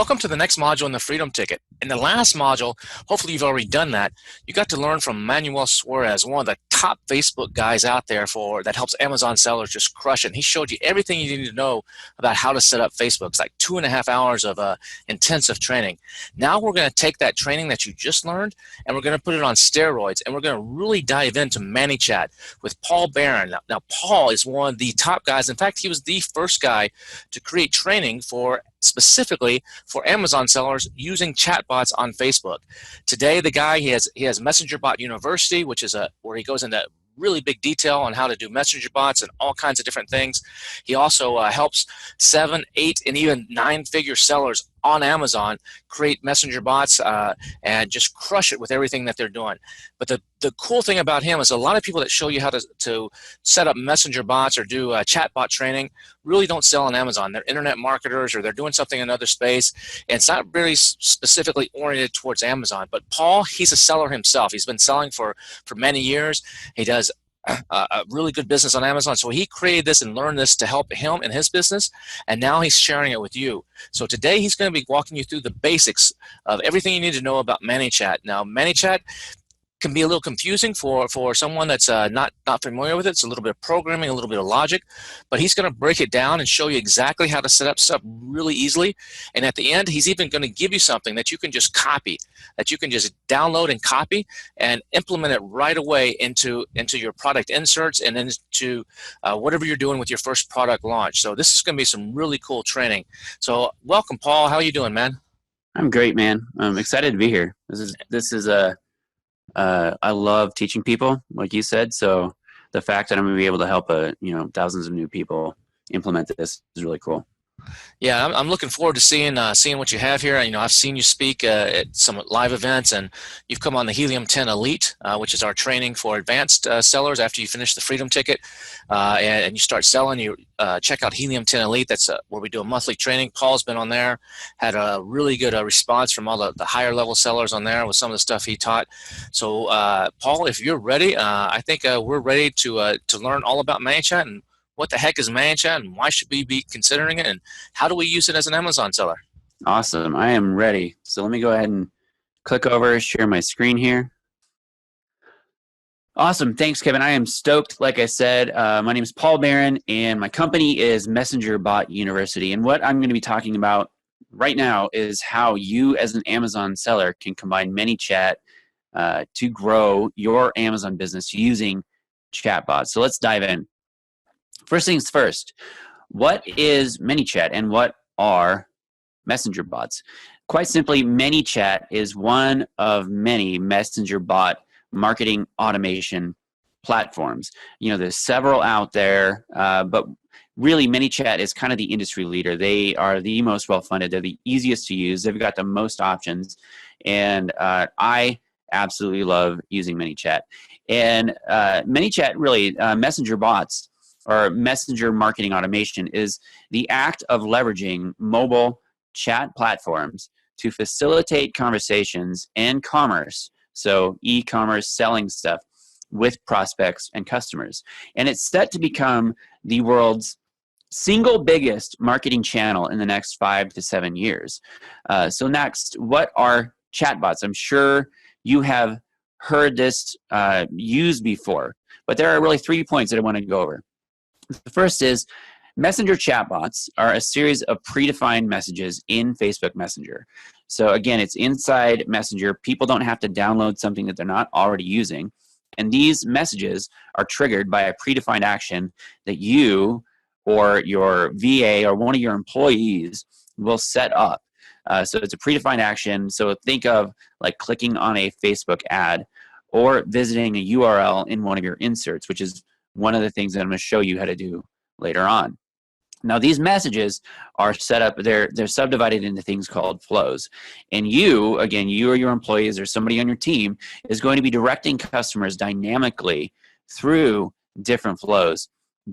Welcome to the next module in the Freedom Ticket. In the last module, hopefully you've already done that, you got to learn from Manuel Suarez, one of the top Facebook guys out there that helps Amazon sellers just crush it. And he showed you everything you need to know about how to set up Facebook. It's like 2.5 hours of intensive training. Now we're going to take that training that you just learned and we're going to put it on steroids, and we're going to really dive into ManyChat with Paul Barron. Now Paul is one of the top guys. In fact, he was the first guy to create training specifically for Amazon sellers using chatbots on Facebook. Today, the guy, he has MessengerBot University, which is where he goes into really big detail on how to do messenger bots and all kinds of different things. He also helps 7, 8, and even 9-figure sellers on Amazon create messenger bots and just crush it with everything that they're doing. But the cool thing about him is a lot of people that show you how to set up messenger bots or do chat bot training really don't sell on Amazon. They're internet marketers or they're doing something in another space, and it's not really specifically oriented towards Amazon. But Paul, he's a seller himself. He's been selling for many years. He does a really good business on Amazon. So he created this and learned this to help him in his business, and now he's sharing it with you. So today he's going to be walking you through the basics of everything you need to know about ManyChat. Now, ManyChat can be a little confusing for someone that's not familiar with it. It's a little bit of programming, a little bit of logic, but he's going to break it down and show you exactly how to set up stuff really easily. And at the end, he's even going to give you something that you can just copy, that you can just download and copy and implement it right away into your product inserts and into whatever you're doing with your first product launch. So this is going to be some really cool training. So welcome, Paul. How are you doing, man? I'm great, man. I'm excited to be here. This is I love teaching people, like you said. So the fact that I'm going to be able to help thousands of new people implement this is really cool. Yeah, I'm looking forward to seeing what you have here. I've seen you speak at some live events, and you've come on the Helium 10 Elite, which is our training for advanced sellers after you finish the Freedom Ticket, and you start selling. You check out Helium 10 Elite. That's where we do a monthly training. Paul's been on there, had a really good response from all the higher level sellers on there with some of the stuff he taught. So, Paul, if you're ready, I think we're ready to learn all about ManyChat and what the heck is ManyChat and why should we be considering it and how do we use it as an Amazon seller? Awesome. I am ready. So let me go ahead and click over, share my screen here. Awesome. Thanks, Kevin. I am stoked. Like I said, my name is Paul Barron and my company is MessengerBot University. And what I'm going to be talking about right now is how you as an Amazon seller can combine ManyChat to grow your Amazon business using chatbots. So let's dive in. First things first, what is ManyChat and what are messenger bots? Quite simply, ManyChat is one of many messenger bot marketing automation platforms. There's several out there, but really ManyChat is kind of the industry leader. They are the most well-funded. They're the easiest to use. They've got the most options, and I absolutely love using ManyChat. And ManyChat really, messenger bots or messenger marketing automation is the act of leveraging mobile chat platforms to facilitate conversations and commerce, so e-commerce selling stuff with prospects and customers. And it's set to become the world's single biggest marketing channel in the next 5 to 7 years. So next, what are chatbots? I'm sure you have heard this used before, but there are really 3 points that I want to go over. The first is messenger chatbots are a series of predefined messages in Facebook Messenger. So again, it's inside Messenger. People don't have to download something that they're not already using. And these messages are triggered by a predefined action that you or your VA or one of your employees will set up. So it's a predefined action. So think of like clicking on a Facebook ad or visiting a URL in one of your inserts, which is one of the things that I'm going to show you how to do later on. Now, these messages are set up, they're subdivided into things called flows. And you, again, you or your employees or somebody on your team is going to be directing customers dynamically through different flows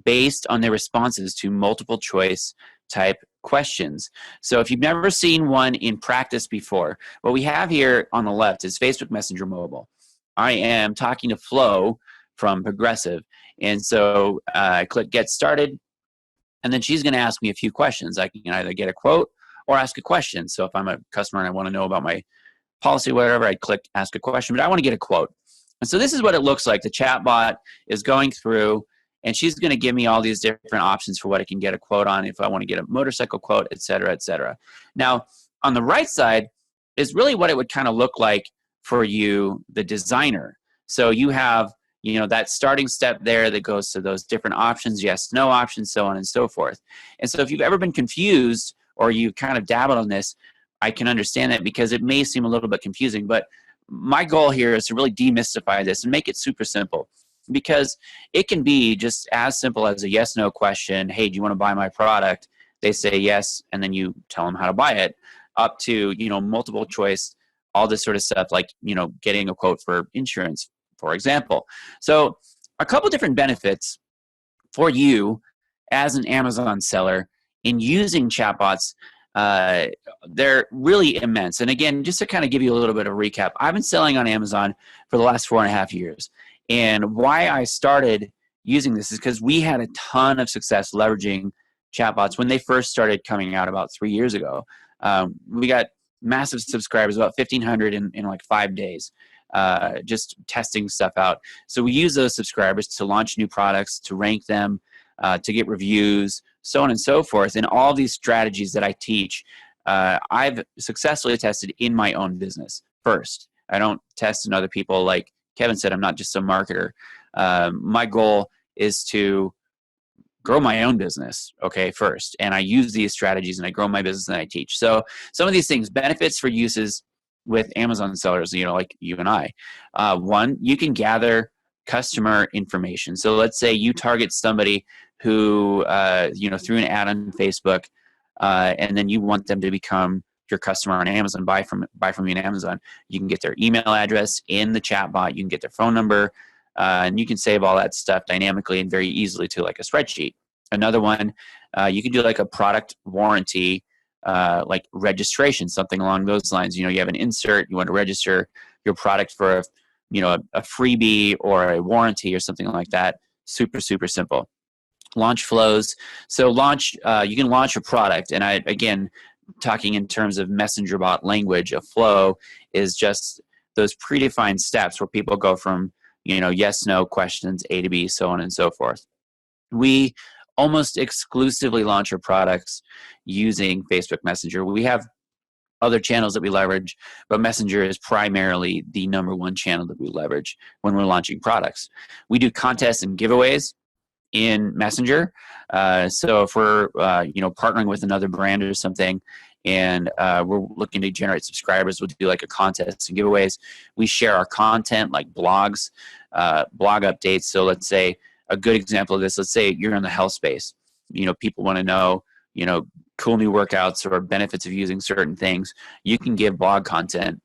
based on their responses to multiple choice type questions. So if you've never seen one in practice before, what we have here on the left is Facebook Messenger Mobile. I am talking to Flo from Progressive. And so I click Get Started, and then she's going to ask me a few questions. I can either get a quote or ask a question. So if I'm a customer and I want to know about my policy, whatever, I'd click ask a question, but I want to get a quote. And so this is what it looks like. The chatbot is going through, and she's going to give me all these different options for what I can get a quote on, if I want to get a motorcycle quote, et cetera, et cetera. Now, on the right side is really what it would kind of look like for you, the designer. So you have, that starting step there that goes to those different options, yes, no options, so on and so forth. And so if you've ever been confused or you kind of dabbled on this, I can understand that, because it may seem a little bit confusing, but my goal here is to really demystify this and make it super simple, because it can be just as simple as a yes, no question. Hey, do you want to buy my product? They say yes, and then you tell them how to buy it, up to, multiple choice, all this sort of stuff, like, getting a quote for insurance, for example. So a couple different benefits for you as an Amazon seller in using chatbots. They're really immense. And again, just to kind of give you a little bit of a recap, I've been selling on Amazon for the last 4.5 years. And why I started using this is because we had a ton of success leveraging chatbots when they first started coming out about 3 years ago. We got massive subscribers, about 1,500 in like 5 days, just testing stuff out. So we use those subscribers to launch new products, to rank them, to get reviews, so on and so forth. And all these strategies that I teach, I've successfully tested in my own business first. I don't test in other people. Like Kevin said, I'm not just a marketer. My goal is to grow my own business, first. And I use these strategies and I grow my business and I teach. So some of these things, benefits for uses with Amazon sellers, like you and I. One, you can gather customer information. So let's say you target somebody who, through an ad on Facebook, and then you want them to become your customer on Amazon, buy from you on Amazon. You can get their email address in the chatbot. You can get their phone number, and you can save all that stuff dynamically and very easily to like a spreadsheet. Another one, you can do like a product warranty, like registration, something along those lines. You have an insert, you want to register your product for a freebie or a warranty or something like that. Super, super simple. Launch flows. So you can launch a product. And again, talking in terms of messenger bot language, a flow is just those predefined steps where people go from, yes, no questions, A to B, so on and so forth. We almost exclusively launch our products using Facebook Messenger. We have other channels that we leverage, but Messenger is primarily the number one channel that we leverage when we're launching products. We do contests and giveaways in Messenger. So if we're partnering with another brand or something, and we're looking to generate subscribers, we'll do like a contest and giveaways. We share our content like blogs, blog updates. So let's say a good example of this, let's say you're in the health space. People want to know, cool new workouts or benefits of using certain things. You can give blog content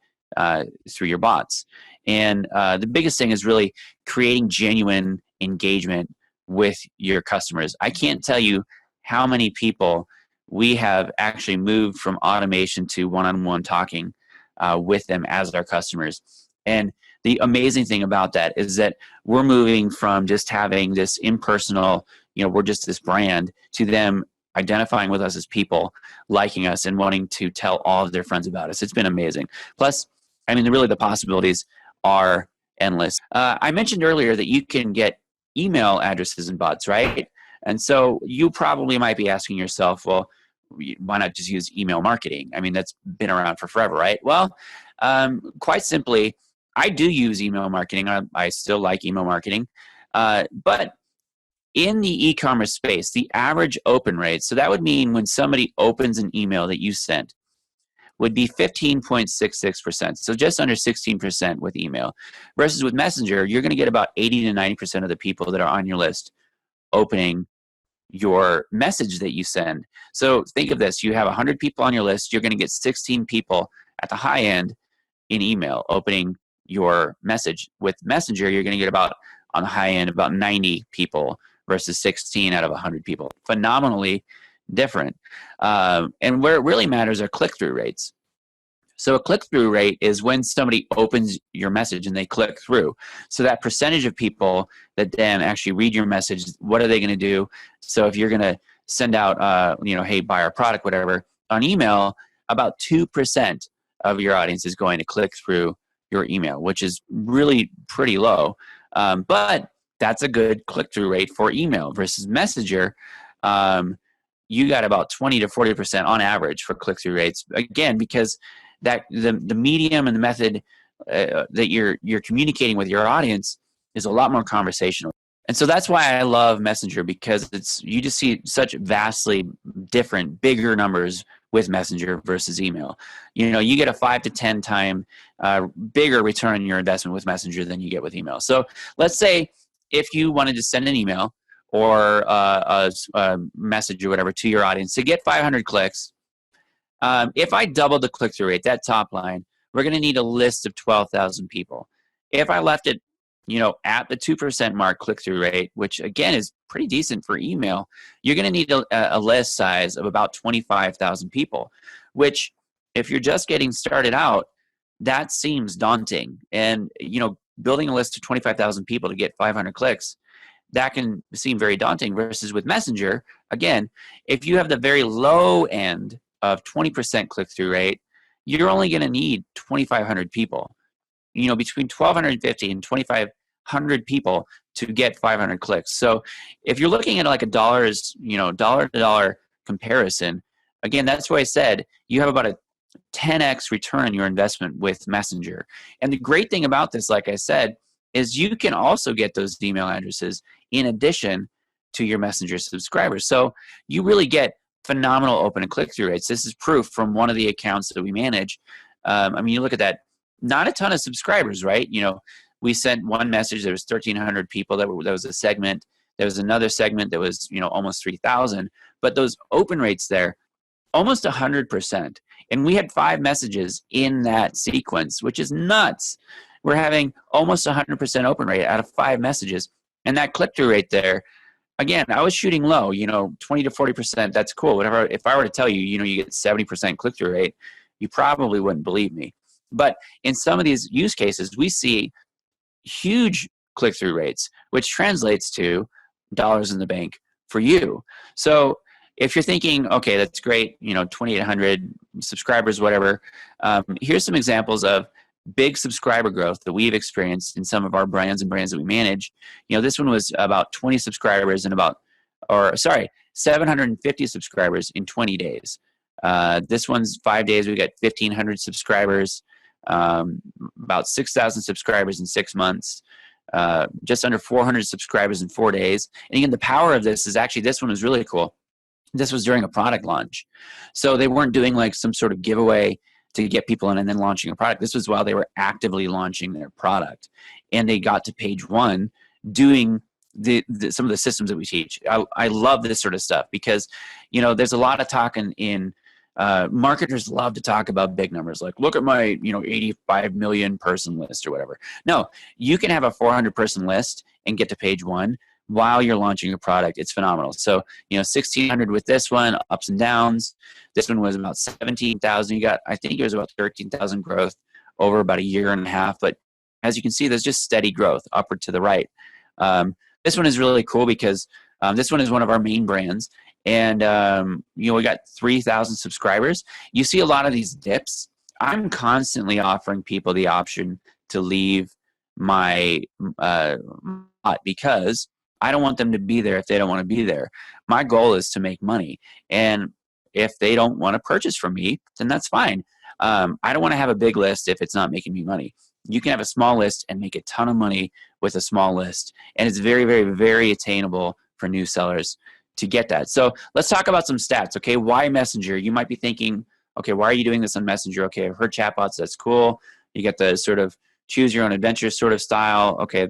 through your bots. And the biggest thing is really creating genuine engagement with your customers. I can't tell you how many people we have actually moved from automation to one-on-one talking with them as our customers. And the amazing thing about that is that we're moving from just having this impersonal, we're just this brand, to them identifying with us as people, liking us, and wanting to tell all of their friends about us. It's been amazing. Plus, really the possibilities are endless. I mentioned earlier that you can get email addresses in bots, right? And so you probably might be asking yourself, well, why not just use email marketing? That's been around for forever, right? Well, quite simply, I do use email marketing. I still like email marketing. But in the e-commerce space, the average open rate, so that would mean when somebody opens an email that you sent, would be 15.66%. So just under 16% with email. Versus with Messenger, you're going to get about 80 to 90% of the people that are on your list opening your message that you send. So think of this. You have 100 people on your list. You're going to get 16 people at the high end in email opening your message. With Messenger, you're going to get about, on the high end, about 90 people versus 16 out of 100 people. Phenomenally different. And where it really matters are click-through rates. So a click-through rate is when somebody opens your message and they click through. So that percentage of people that then actually read your message, what are they going to do? So if you're going to send out, hey, buy our product, whatever, on email, about 2% of your audience is going to click through your email, which is really pretty low. But that's a good click-through rate for email versus Messenger. You got about 20 to 40% on average for click-through rates. Again, because that the medium and the method that you're communicating with your audience is a lot more conversational. And so that's why I love Messenger, because you just see such vastly different, bigger numbers with Messenger versus email. You get a 5 to 10 time bigger return on your investment with Messenger than you get with email. So let's say if you wanted to send an email or a message or whatever to your audience to get 500 clicks, if I double the click-through rate, that top line, we're going to need a list of 12,000 people. If I left it at the 2% mark click-through rate, which again is pretty decent for email, you're going to need a list size of about 25,000 people, which if you're just getting started out, that seems daunting. And, building a list of 25,000 people to get 500 clicks, that can seem very daunting versus with Messenger. Again, if you have the very low end of 20% click-through rate, you're only going to need 2,500 people. Between 1,250 and 2,500 people to get 500 clicks. So if you're looking at like a dollar to dollar comparison, again, that's why I said you have about a 10x return on your investment with Messenger. And the great thing about this, like I said, is you can also get those email addresses in addition to your Messenger subscribers. So you really get phenomenal open and click-through rates. This is proof from one of the accounts that we manage. You look at that, not a ton of subscribers, right? We sent one message, there was 1,300 people, that was a segment. There was another segment that was, almost 3,000. But those open rates there, almost 100%. And we had 5 messages in that sequence, which is nuts. We're having almost 100% open rate out of 5 messages. And that click-through rate there, again, I was shooting low, 20 to 40%, that's cool. Whatever. If I were to tell you, you get 70% click-through rate, you probably wouldn't believe me. But in some of these use cases, we see huge click-through rates, which translates to dollars in the bank for you. So if you're thinking, okay, that's great, 2,800 subscribers, whatever, here's some examples of big subscriber growth that we've experienced in some of our brands and brands that we manage. This one was about 20 subscribers in 750 subscribers in 20 days. This one's 5 days, we got 1,500 subscribers, about 6,000 subscribers in 6 months, just under 400 subscribers in 4 days. And again, the power of this is actually, this one was really cool. This was during a product launch. So they weren't doing like some sort of giveaway to get people in and then launching a product. This was while they were actively launching their product. And they got to page 1 doing some of the systems that we teach. I love this sort of stuff because, there's a lot of talk in marketers love to talk about big numbers, like look at my 85 million person list or whatever. No, you can have a 400 person list and get to page 1 while you're launching a product. It's phenomenal. So 1,600 with this one, ups and downs. This one was about 17,000. I think it was about 13,000 growth over about a year and a half. But as you can see, there's just steady growth upward to the right. This one is really cool because this one is one of our main brands. And, we got 3,000 subscribers. You see a lot of these dips. I'm constantly offering people the option to leave my bot because I don't want them to be there if they don't want to be there. My goal is to make money. And if they don't want to purchase from me, then that's fine. I don't want to have a big list if it's not making me money. You can have a small list and make a ton of money with a small list. And it's very, very, very attainable for new sellers to get that. So let's talk about some stats. Okay, why Messenger? You might be thinking, okay, why are you doing this on Messenger? Okay, I've heard chatbots, that's cool. You get the sort of choose your own adventure sort of style. Okay,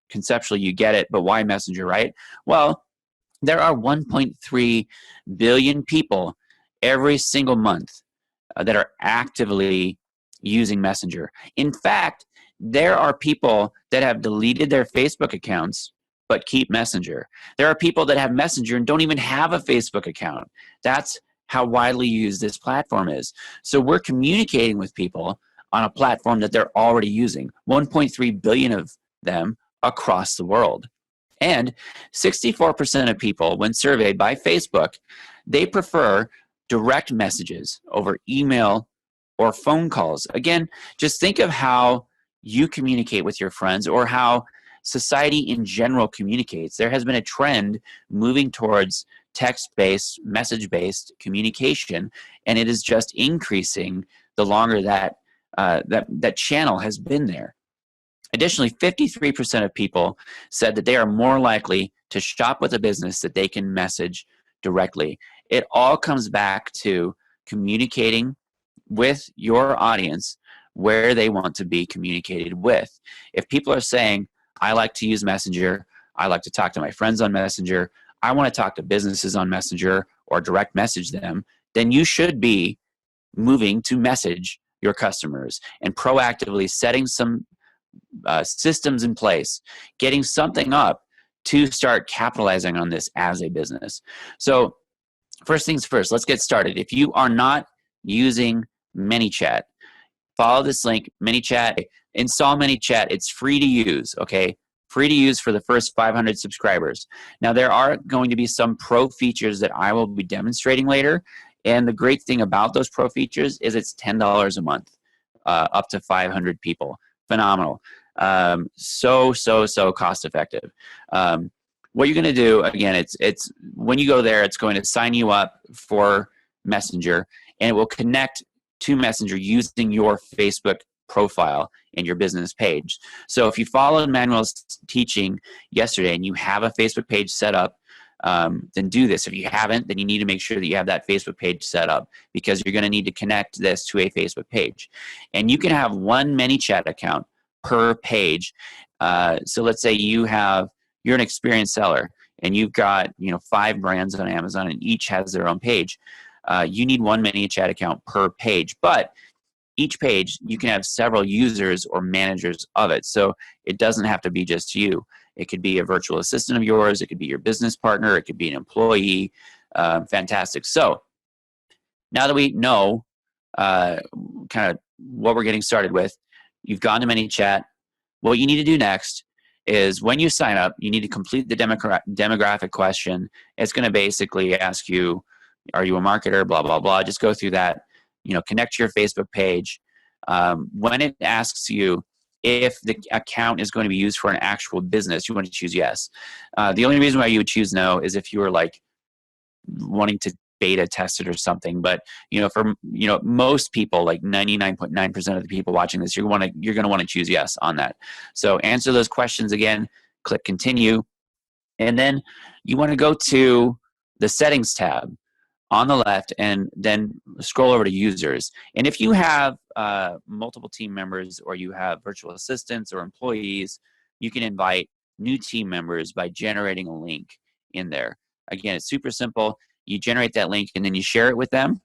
conceptually you get it, but why Messenger, right? Well, there are 1.3 billion people every single month that are actively using Messenger. In fact, there are people that have deleted their Facebook accounts but keep Messenger. There are people that have Messenger and don't even have a Facebook account. That's how widely used this platform is. So we're communicating with people on a platform that they're already using, 1.3 billion of them across the world. And 64% of people, when surveyed by Facebook, they prefer direct messages over email or phone calls. Again, just think of how you communicate with your friends or how society in general communicates. There has been a trend moving towards text-based, message-based communication, and it is just increasing the longer that that channel has been there. Additionally, 53% of people said that they are more likely to shop with a business that they can message directly. It all comes back to communicating with your audience where they want to be communicated with. If people are saying, I like to use Messenger, I like to talk to my friends on Messenger, I want to talk to businesses on Messenger or direct message them, then you should be moving to message your customers and proactively setting some systems in place, getting something up to start capitalizing on this as a business. So first things first, let's get started. If you are not using ManyChat, follow this link, ManyChat, install ManyChat. It's free to use, okay? Free to use for the first 500 subscribers. Now, there are going to be some pro features that I will be demonstrating later. And the great thing about those pro features is it's $10 a month, up to 500 people. Phenomenal. So cost effective. What you're going to do, again, it's when you go there, it's going to sign you up for Messenger, and it will connect to Messenger using your Facebook profile and your business page. So if you followed Manuel's teaching yesterday and you have a Facebook page set up, then do this. If you haven't, then you need to make sure that you have that Facebook page set up, because you're going to need to connect this to a Facebook page. And you can have one ManyChat account per page. So let's say you're an experienced seller and you've got 5 brands on Amazon and each has their own page. You need one ManyChat account per page, but each page you can have several users or managers of it. So it doesn't have to be just you. It could be a virtual assistant of yours. It could be your business partner. It could be an employee. Fantastic. So now that we know kind of what we're getting started with, you've gone to ManyChat. What you need to do next is when you sign up, you need to complete the demographic question. It's going to basically ask you, are you a marketer, blah, blah, blah. Just go through that, connect to your Facebook page. When it asks you if the account is going to be used for an actual business, you want to choose yes. The only reason why you would choose no is if you were like wanting to beta test it or something. But for most people, like 99.9% of the people watching this, you're going to want to choose yes on that. So answer those questions again, click continue, and then you want to go to the settings tab on the left and then scroll over to users. And if you have multiple team members or you have virtual assistants or employees, you can invite new team members by generating a link in there. Again, it's super simple. You generate that link and then you share it with them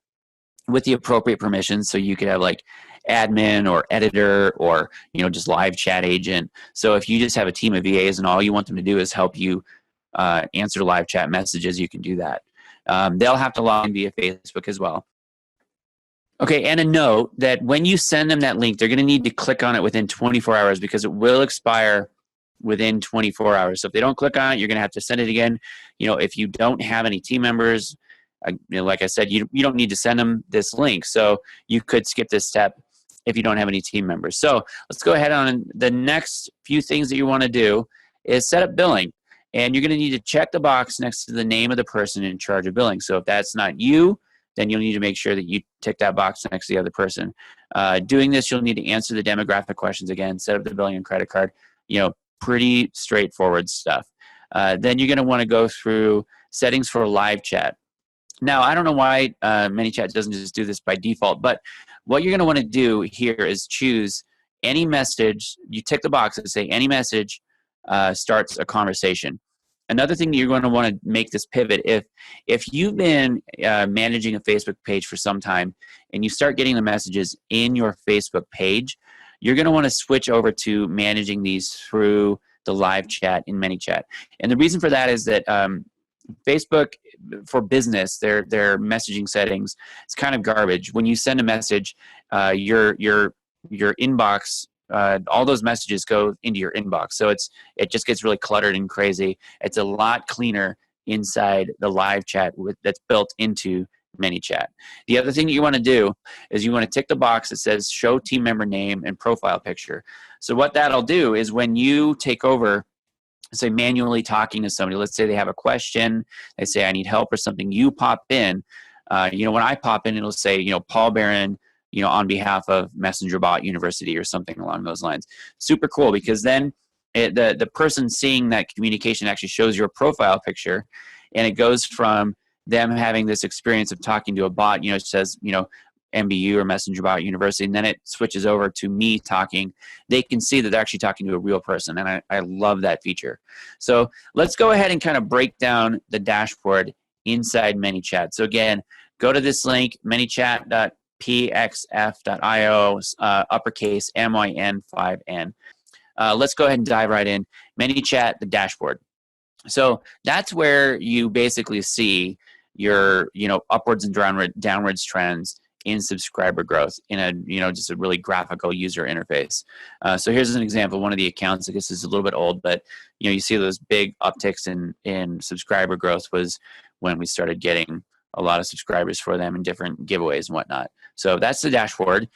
with the appropriate permissions. So you could have like admin or editor or just live chat agent. So if you just have a team of VAs and all you want them to do is help you answer live chat messages, you can do that. They'll have to log in via Facebook as well. Okay, and a note that when you send them that link, they're going to need to click on it within 24 hours because it will expire within 24 hours. So if they don't click on it, you're going to have to send it again. If you don't have any team members, like I said, you don't need to send them this link. So you could skip this step if you don't have any team members. So let's go ahead on. The next few things that you want to do is set up billing. And you're going to need to check the box next to the name of the person in charge of billing. So if that's not you, then you'll need to make sure that you tick that box next to the other person. Doing this, you'll need to answer the demographic questions again, set up the billing and credit card. Pretty straightforward stuff. Then you're going to want to go through settings for live chat. Now, I don't know why ManyChat doesn't just do this by default, but what you're going to want to do here is choose any message. You tick the box and say any message starts a conversation. Another thing that you're going to want to make this pivot, if you've been managing a Facebook page for some time and you start getting the messages in your Facebook page, you're going to want to switch over to managing these through the live chat in ManyChat. And the reason for that is that Facebook for business, their messaging settings, it's kind of garbage. When you send a message, your inbox, all those messages go into your inbox. So it just gets really cluttered and crazy. It's a lot cleaner inside the live chat that's built into ManyChat. The other thing that you want to do is you want to tick the box that says show team member name and profile picture. So what that'll do is when you take over, say, manually talking to somebody, let's say they have a question, they say I need help or something, you pop in, when I pop in, it'll say, Paul Barron, on behalf of MessengerBot University or something along those lines. Super cool, because then the person seeing that communication actually shows your profile picture, and it goes from them having this experience of talking to a bot, it says, MBU or MessengerBot University, and then it switches over to me talking. They can see that they're actually talking to a real person, and I love that feature. So let's go ahead and kind of break down the dashboard inside ManyChat. So again, go to this link, manychat.pxf.io, uppercase MYN5N. Let's go ahead and dive right in. ManyChat, the dashboard. So that's where you basically see your, upwards and downwards trends in subscriber growth in a, just a really graphical user interface. So here's an example. One of the accounts, I guess, is a little bit old, but you see those big upticks in subscriber growth was when we started getting a lot of subscribers for them in different giveaways and whatnot. So that's the dashboard,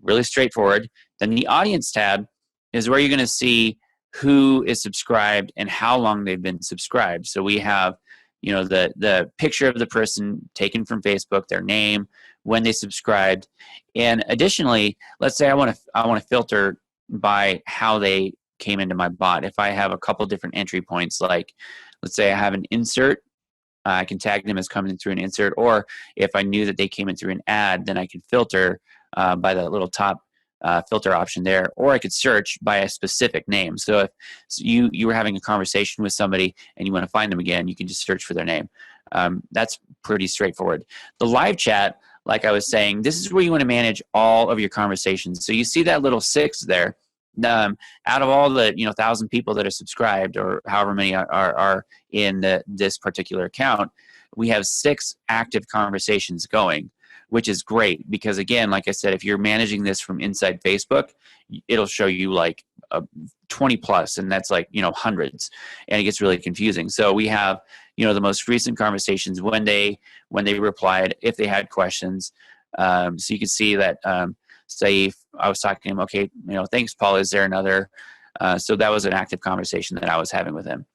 really straightforward. Then the audience tab is where you're going to see who is subscribed and how long they've been subscribed. So we have, the picture of the person taken from Facebook, their name, when they subscribed, and additionally, let's say I want to filter by how they came into my bot. If I have a couple different entry points, like let's say I have an insert, I can tag them as coming through an insert, or if I knew that they came in through an ad, then I can filter by that little top filter option there, or I could search by a specific name. So if you were having a conversation with somebody and you want to find them again, you can just search for their name. That's pretty straightforward. The live chat, like I was saying, this is where you want to manage all of your conversations. So you see that little 6 there. Out of all the 1,000 people that are subscribed, or however many are in this particular account, we have 6 active conversations going, which is great because, again, like I said, if you're managing this from inside Facebook, it'll show you like 20 plus, and that's like hundreds, and it gets really confusing. So we have the most recent conversations, when they replied, if they had questions. So you can see that. Say if I was talking to him, okay, thanks, Paul. Is there another? So that was an active conversation that I was having with him.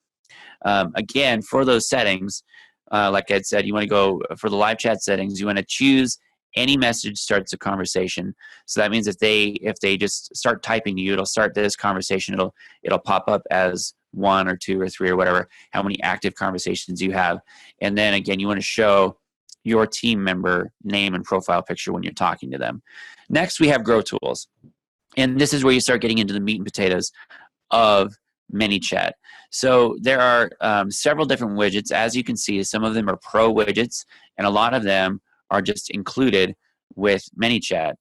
Again, for those settings, like I said, you want to go for the live chat settings. You want to choose any message starts a conversation. So that means if they just start typing to you, it'll start this conversation. It'll pop up as 1 or 2 or 3 or whatever, how many active conversations you have. And then again, you want to show your team member name and profile picture when you're talking to them. Next, we have Grow Tools. And this is where you start getting into the meat and potatoes of ManyChat. So there are several different widgets. As you can see, some of them are pro widgets, and a lot of them are just included with ManyChat.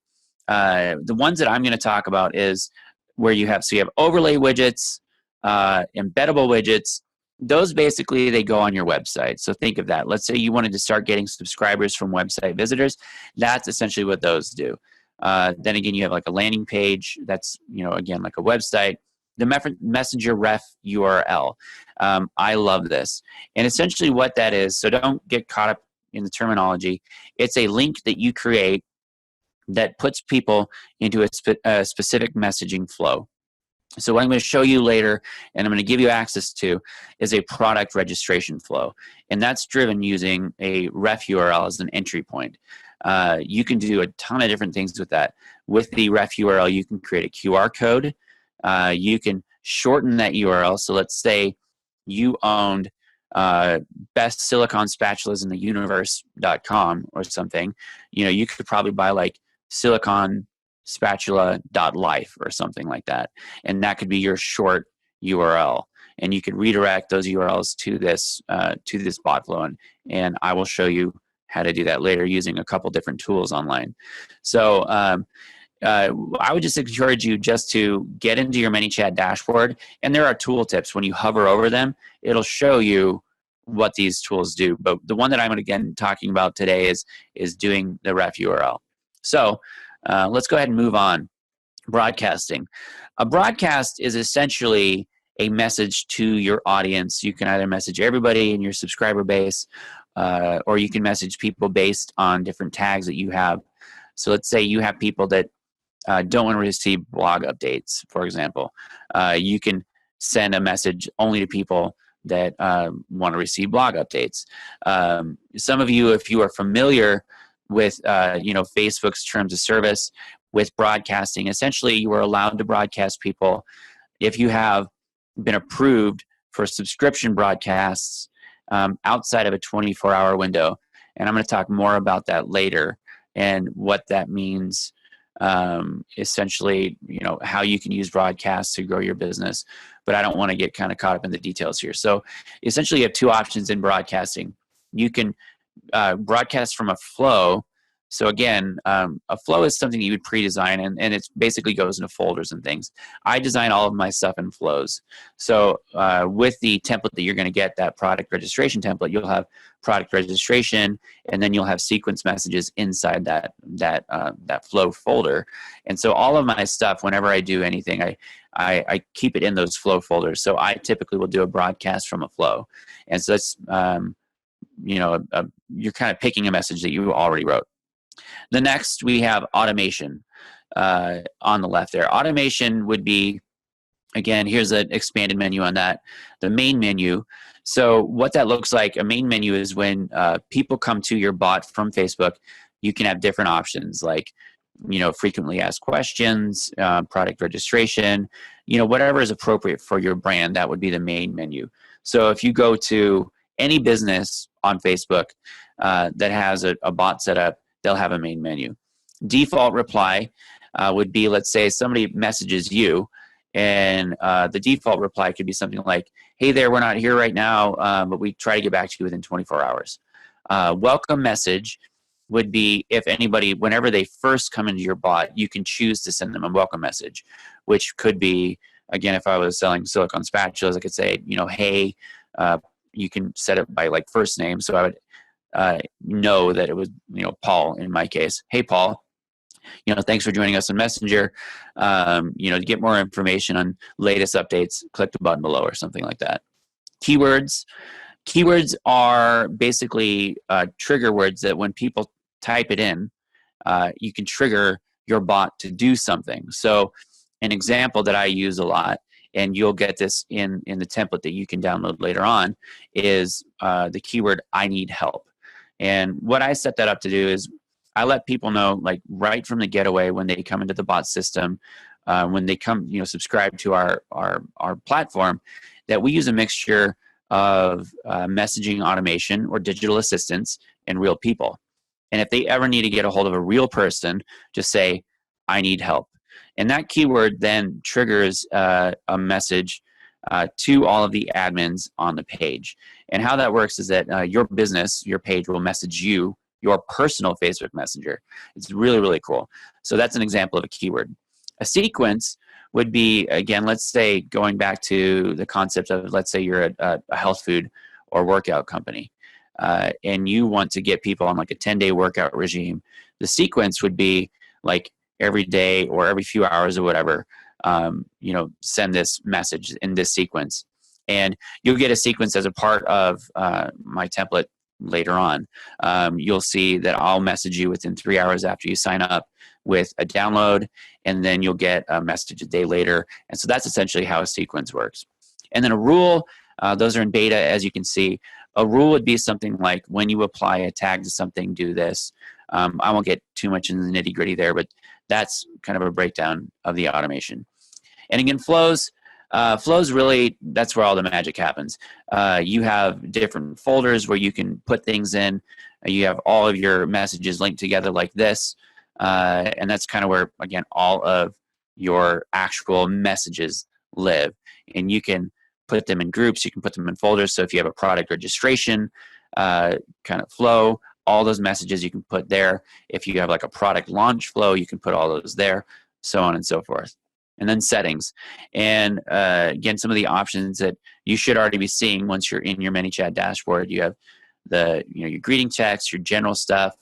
The ones that I'm going to talk about is where you have overlay widgets, embeddable widgets. Those basically, they go on your website. So think of that. Let's say you wanted to start getting subscribers from website visitors. That's essentially what those do. Then again, you have like a landing page. That's, again, like a website. The Messenger ref URL. I love this. And essentially what that is, so don't get caught up in the terminology. It's a link that you create that puts people into a specific messaging flow. So what I'm going to show you later, and I'm going to give you access to, is a product registration flow. And that's driven using a ref URL as an entry point. You can do a ton of different things with that. With the ref URL, you can create a QR code. You can shorten that URL. So let's say you owned best silicone spatulas in the universe.com or something. You could probably buy like silicone spatula.life or something like that, and that could be your short URL, and you could redirect those URLs to this bot flow, and I will show you how to do that later using a couple different tools online. So I would just encourage you just to get into your ManyChat dashboard, and there are tool tips. When you hover over them, it'll show you what these tools do, but the one that I'm again talking about today is doing the ref URL. So let's go ahead and move on. Broadcasting. A broadcast is essentially a message to your audience. You can either message everybody in your subscriber base, or you can message people based on different tags that you have. So let's say you have people that don't want to receive blog updates, for example. You can send a message only to people that want to receive blog updates. Some of you, if you are familiar with Facebook's terms of service with broadcasting, essentially you are allowed to broadcast people if you have been approved for subscription broadcasts outside of a 24-hour window. And I'm going to talk more about that later and what that means. Essentially, how you can use broadcasts to grow your business, but I don't want to get kind of caught up in the details here. So essentially you have two options in broadcasting. You can broadcast from a flow. So again, a flow is something you would pre-design, and it basically goes into folders and things. I design all of my stuff in flows. So with the template that you're going to get, that product registration template, you'll have product registration, and then you'll have sequence messages inside that flow folder. And so all of my stuff, whenever I do anything, I keep it in those flow folders. So I typically will do a broadcast from a flow, and so that's you're kind of picking a message that you already wrote. The next, we have automation on the left there. Automation would be, again, here's an expanded menu on that, the main menu. So what that looks like, a main menu is when people come to your bot from Facebook, you can have different options like, frequently asked questions, product registration, whatever is appropriate for your brand, that would be the main menu. So if you go to any business on Facebook that has a bot set up, they'll have a main menu. Default reply would be, let's say somebody messages you, and the default reply could be something like, hey there, we're not here right now, but we try to get back to you within 24 hours. Welcome message would be if anybody, whenever they first come into your bot, you can choose to send them a welcome message, which could be, again, if I was selling silicone spatulas, I could say, hey, you can set it by like first name. So I would know that it was, Paul in my case. Hey, Paul, thanks for joining us on Messenger. To get more information on latest updates, click the button below or something like that. Keywords. Keywords are basically trigger words that when people type it in, you can trigger your bot to do something. So an example that I use a lot, and you'll get this in the template that you can download later on, is the keyword I need help. And what I set that up to do is I let people know, like right from the getaway, when they come into the bot system, when they come, subscribe to our platform, that we use a mixture of messaging automation or digital assistants and real people. And if they ever need to get a hold of a real person, just say, I need help. And that keyword then triggers a message to all of the admins on the page. And how that works is that your business, your page will message you, your personal Facebook Messenger. It's really, really cool. So that's an example of a keyword. A sequence would be, again, let's say going back to the concept of, let's say you're a health food or workout company, and you want to get people on like a 10-day workout regime. The sequence would be like every day or every few hours or whatever, send this message in this sequence. And you'll get a sequence as a part of my template later on. You'll see that I'll message you within 3 hours after you sign up with a download, and then you'll get a message a day later. And so that's essentially how a sequence works. And then a rule, those are in beta, as you can see. A rule would be something like when you apply a tag to something, do this. I won't get too much in the nitty gritty there, but that's kind of a breakdown of the automation. And again, flows. Flows really, that's where all the magic happens. You have different folders where you can put things in. You have all of your messages linked together like this. And that's kind of where, again, all of your actual messages live. And you can put them in groups. You can put them in folders. So if you have a product registration kind of flow, all those messages you can put there. If you have like a product launch flow, you can put all those there, so on and so forth. And then settings. And again, some of the options that you should already be seeing once you're in your ManyChat dashboard. You have the your greeting text, your general stuff,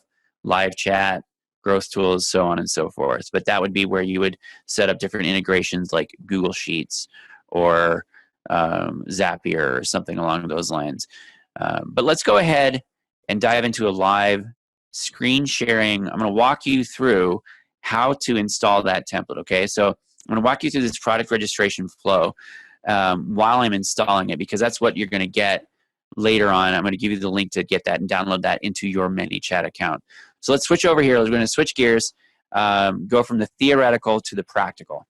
live chat, growth tools, so on and so forth. But that would be where you would set up different integrations like Google Sheets or Zapier or something along those lines. But let's go ahead and dive into a live screen sharing. I'm going to walk you through how to install that template, okay? So I'm going to walk you through this product registration flow while I'm installing it, because that's what you're going to get later on. I'm going to give you the link to get that and download that into your ManyChat account. So let's switch over here. We're going to switch gears, go from the theoretical to the practical.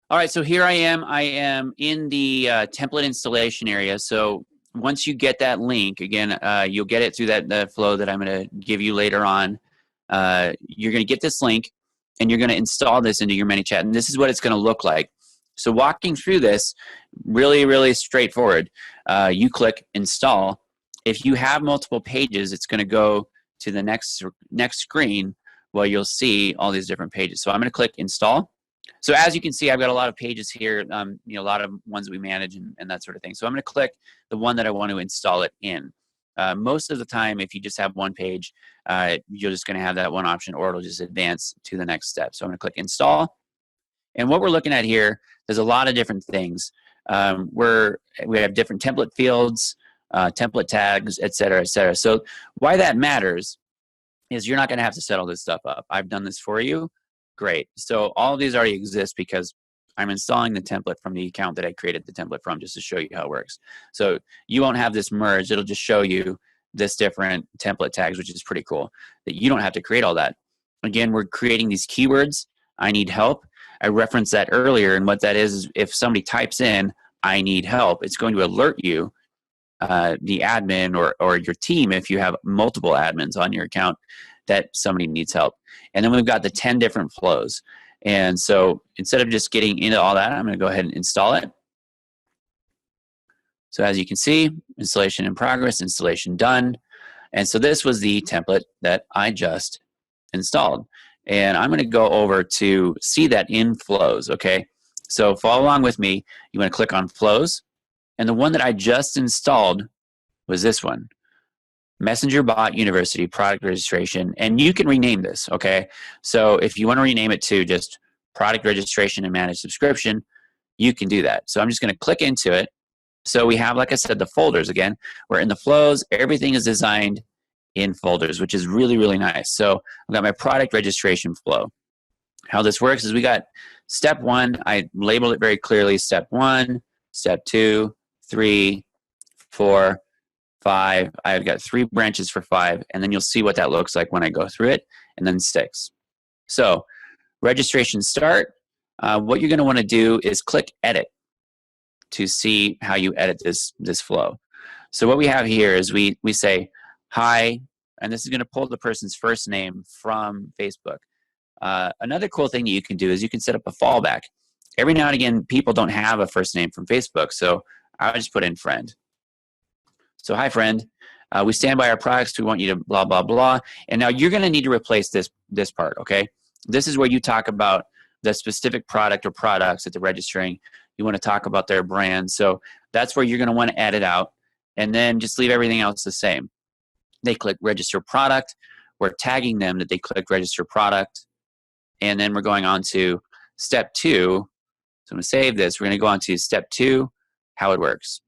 All right, so here I am. I am in the template installation area. So once you get that link, again, you'll get it through that flow that I'm going to give you later on. You're going to get this link, and you're going to install this into your ManyChat. And this is what it's going to look like. So walking through this, really, really straightforward. You click install. If you have multiple pages, it's going to go to the next screen where you'll see all these different pages. So I'm going to click install. So as you can see, I've got a lot of pages here, a lot of ones we manage and that sort of thing. So I'm going to click the one that I want to install it in. Most of the time, if you just have one page, you're just going to have that one option, or it'll just advance to the next step. So I'm going to click install. And what we're looking at here, there's a lot of different things. We have different template fields, template tags, et cetera, et cetera. So why that matters is you're not going to have to set all this stuff up. I've done this for you. Great. So all of these already exist because I'm installing the template from the account that I created the template from, just to show you how it works. So you won't have this merged. It'll just show you this different template tags, which is pretty cool, that you don't have to create all that. Again, we're creating these keywords. I need help. I referenced that earlier, and what that is if somebody types in, I need help, it's going to alert you, the admin or your team, if you have multiple admins on your account, that somebody needs help. And then we've got the 10 different flows. And so instead of just getting into all that, I'm going to go ahead and install it. So as you can see, installation in progress, installation done. And so this was the template that I just installed. And I'm going to go over to see that in flows, okay? So follow along with me. You want to click on flows. And the one that I just installed was this one. Messenger Bot University product registration, and you can rename this, okay? So if you want to rename it to just product registration and managed subscription, you can do that. So I'm just going to click into it. So we have, like I said, the folders again. We're in the flows. Everything is designed in folders, which is really, really nice. So I've got my product registration flow. How this works is we got step 1. I labeled it very clearly. Step 1, step 2, 3, 4, 5. I've got 3 branches for 5, and then you'll see what that looks like when I go through it, and then 6. So registration start. What you're going to want to do is click edit to see how you edit this flow. So what we have here is we say hi, and this is going to pull the person's first name from Facebook. Another cool thing that you can do is you can set up a fallback. Every now and again, people don't have a first name from Facebook, so I would just put in friend. So hi, friend. We stand by our products. We want you to blah, blah, blah. And now you're going to need to replace this part, okay? This is where you talk about the specific product or products that they're registering. You want to talk about their brand. So that's where you're going to want to add it out. And then just leave everything else the same. They click register product. We're tagging them that they clicked register product. And then we're going on to step 2. So I'm going to save this. We're going to go on to step 2, how it works.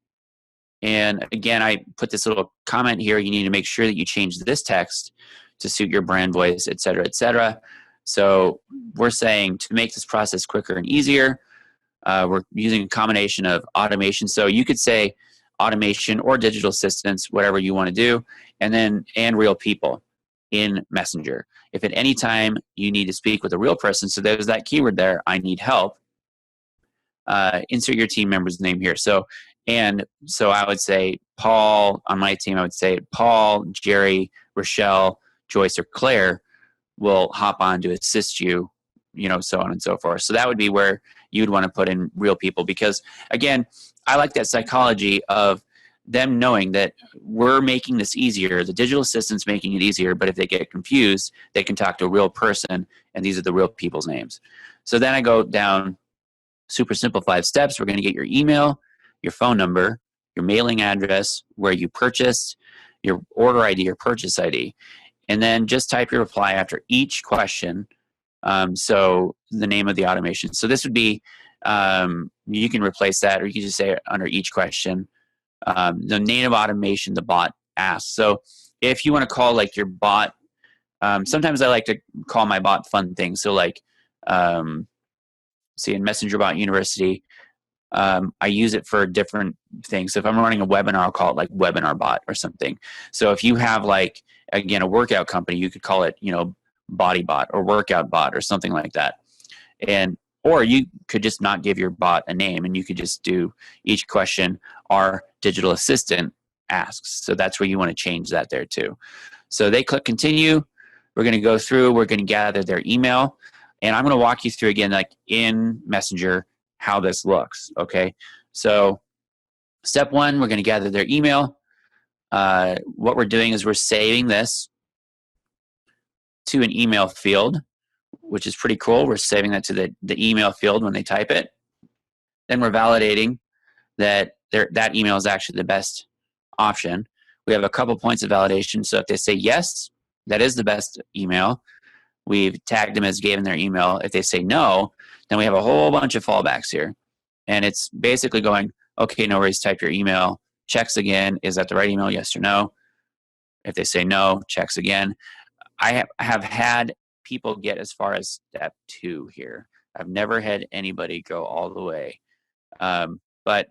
And again, I put this little comment here. You need to make sure that you change this text to suit your brand voice, et cetera, et cetera. So we're saying to make this process quicker and easier, we're using a combination of automation. So you could say automation or digital assistants, whatever you want to do, and real people in Messenger. If at any time you need to speak with a real person, so there's that keyword there, I need help, insert your team member's name here. So I would say Paul, on my team, I would say Paul, Jerry, Rochelle, Joyce, or Claire will hop on to assist you, so on and so forth. So that would be where you'd want to put in real people, because again, I like that psychology of them knowing that we're making this easier. The digital assistant's making it easier, but if they get confused, they can talk to a real person, and these are the real people's names. So then I go down super simple 5 steps. We're going to get your email, your phone number, your mailing address, where you purchased, your order ID or purchase ID, and then just type your reply after each question. So the name of the automation. So this would be, you can replace that, or you can just say it under each question. The name of automation the bot asks. So if you want to call like your bot, sometimes I like to call my bot fun things. So like, see in Messenger Bot University, I use it for different things. So if I'm running a webinar, I'll call it like Webinar Bot or something. So if you have like, again, a workout company, you could call it, Body Bot or Workout Bot or something like that. Or you could just not give your bot a name, and you could just do each question our digital assistant asks. So that's where you want to change that there too. So they click continue. We're going to go through, we're going to gather their email, and I'm going to walk you through again, like in Messenger, how this looks. Okay. So step one, we're going to gather their email. What we're doing is we're saving this to an email field, which is pretty cool. We're saving that to the email field when they type it. Then we're validating that that email is actually the best option. We have a couple points of validation. So if they say yes, that is the best email, we've tagged them as given their email. If they say no, then we have a whole bunch of fallbacks here. And it's basically going, okay, no worries, type your email, checks again, is that the right email, yes or no? If they say no, checks again. I have had people get as far as step 2 here. I've never had anybody go all the way. But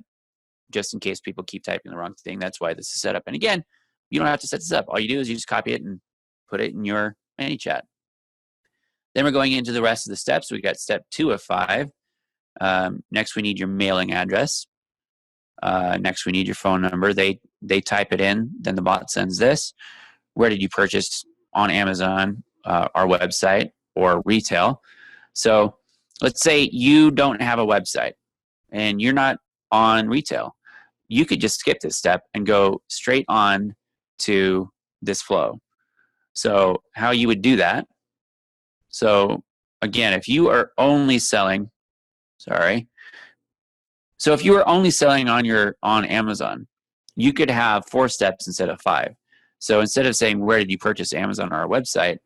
just in case people keep typing the wrong thing, that's why this is set up. And again, you don't have to set this up. All you do is you just copy it and put it in your ManyChat. Then we're going into the rest of the steps. We got step 2 of 5. Next, we need your mailing address. Next, we need your phone number. They type it in. Then the bot sends this. Where did you purchase? On Amazon, our website, or retail. So let's say you don't have a website and you're not on retail. You could just skip this step and go straight on to this flow. So how you would do that. So again, if you are only selling, so if you are only selling on Amazon, you could have 4 steps instead of 5. So instead of saying, where did you purchase Amazon or our website,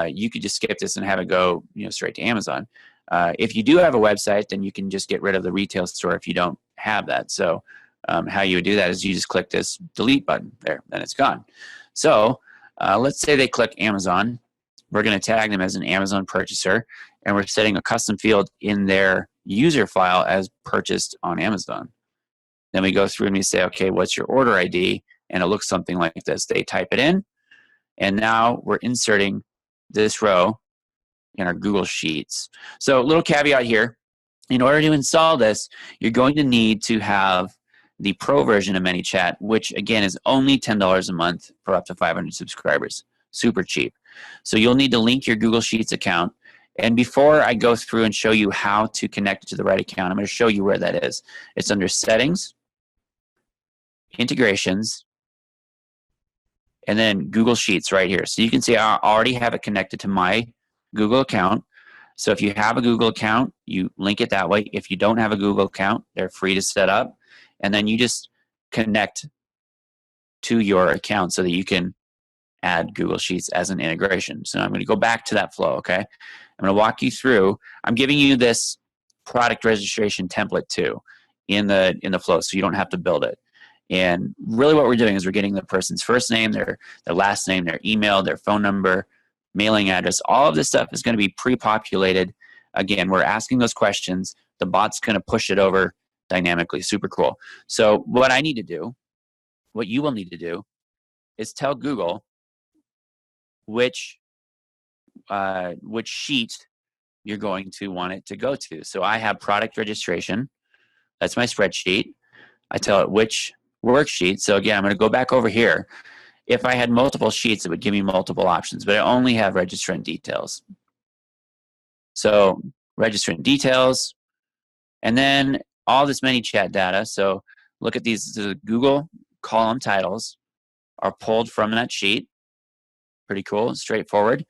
you could just skip this and have it go straight to Amazon. If you do have a website, then you can just get rid of the retail store if you don't have that. So how you would do that is you just click this delete button there, then it's gone. So let's say they click Amazon. We're going to tag them as an Amazon purchaser, and we're setting a custom field in their user file as purchased on Amazon. Then we go through and we say, okay, what's your order ID? And it looks something like this. They type it in, and now we're inserting this row in our Google Sheets. So a little caveat here. In order to install this, you're going to need to have the pro version of ManyChat, which again is only $10 a month for up to 500 subscribers. Super cheap. So you'll need to link your Google Sheets account. And before I go through and show you how to connect it to the right account, I'm going to show you where that is. It's under Settings, Integrations, and then Google Sheets right here. So you can see I already have it connected to my Google account. So if you have a Google account, you link it that way. If you don't have a Google account, they're free to set up. And then you just connect to your account so that you can add Google Sheets as an integration. So I'm going to go back to that flow, okay? I'm going to walk you through. I'm giving you this product registration template too in the flow, so you don't have to build it. And really what we're doing is we're getting the person's first name, their last name, their email, their phone number, mailing address. All of this stuff is going to be pre-populated. Again, we're asking those questions. The bot's going to push it over dynamically. Super cool. So what I need to do, what you will need to do, is tell Google which sheet you're going to want it to go to. So I have product registration. That's my spreadsheet. I tell it which worksheet. So again, I'm going to go back over here. If I had multiple sheets, it would give me multiple options, but I only have registrant details. So registrant details, and then all this ManyChat data. So look at these, the Google column titles are pulled from that sheet. Pretty cool, straightforward.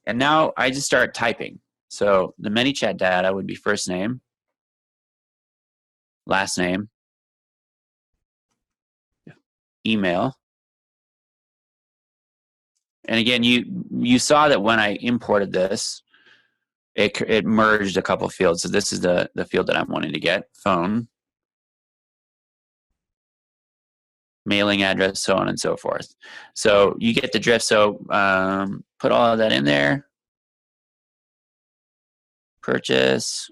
And now I just start typing. So the ManyChat data would be first name, last name, email. And again, you saw that when I imported this, it merged a couple fields. So this is the field that I'm wanting to get, phone. mailing address, so on and so forth. So you get the drift. So put all of that in there. Purchase,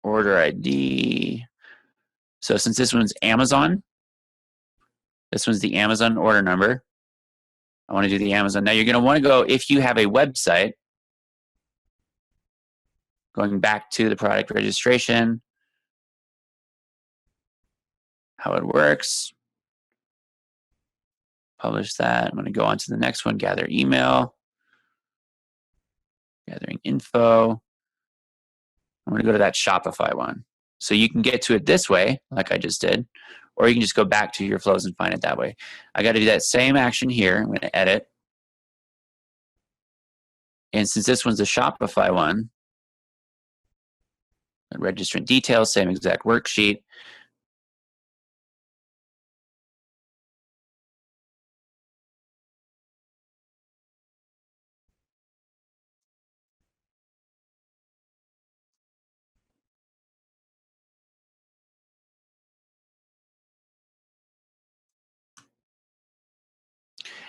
order ID. So since this one's Amazon, this one's the Amazon order number. I want to do the Amazon. Now you're going to want to go, if you have a website, going back to the product registration, how it works. Publish that. I'm going to go on to the next one, gather email, gathering info. I'm going to go to that Shopify one. So you can get to it this way, like I just did, or you can just go back to your flows and find it that way. I got to do that same action here. I'm going to edit. And since this one's a Shopify one, registrant details, same exact worksheet.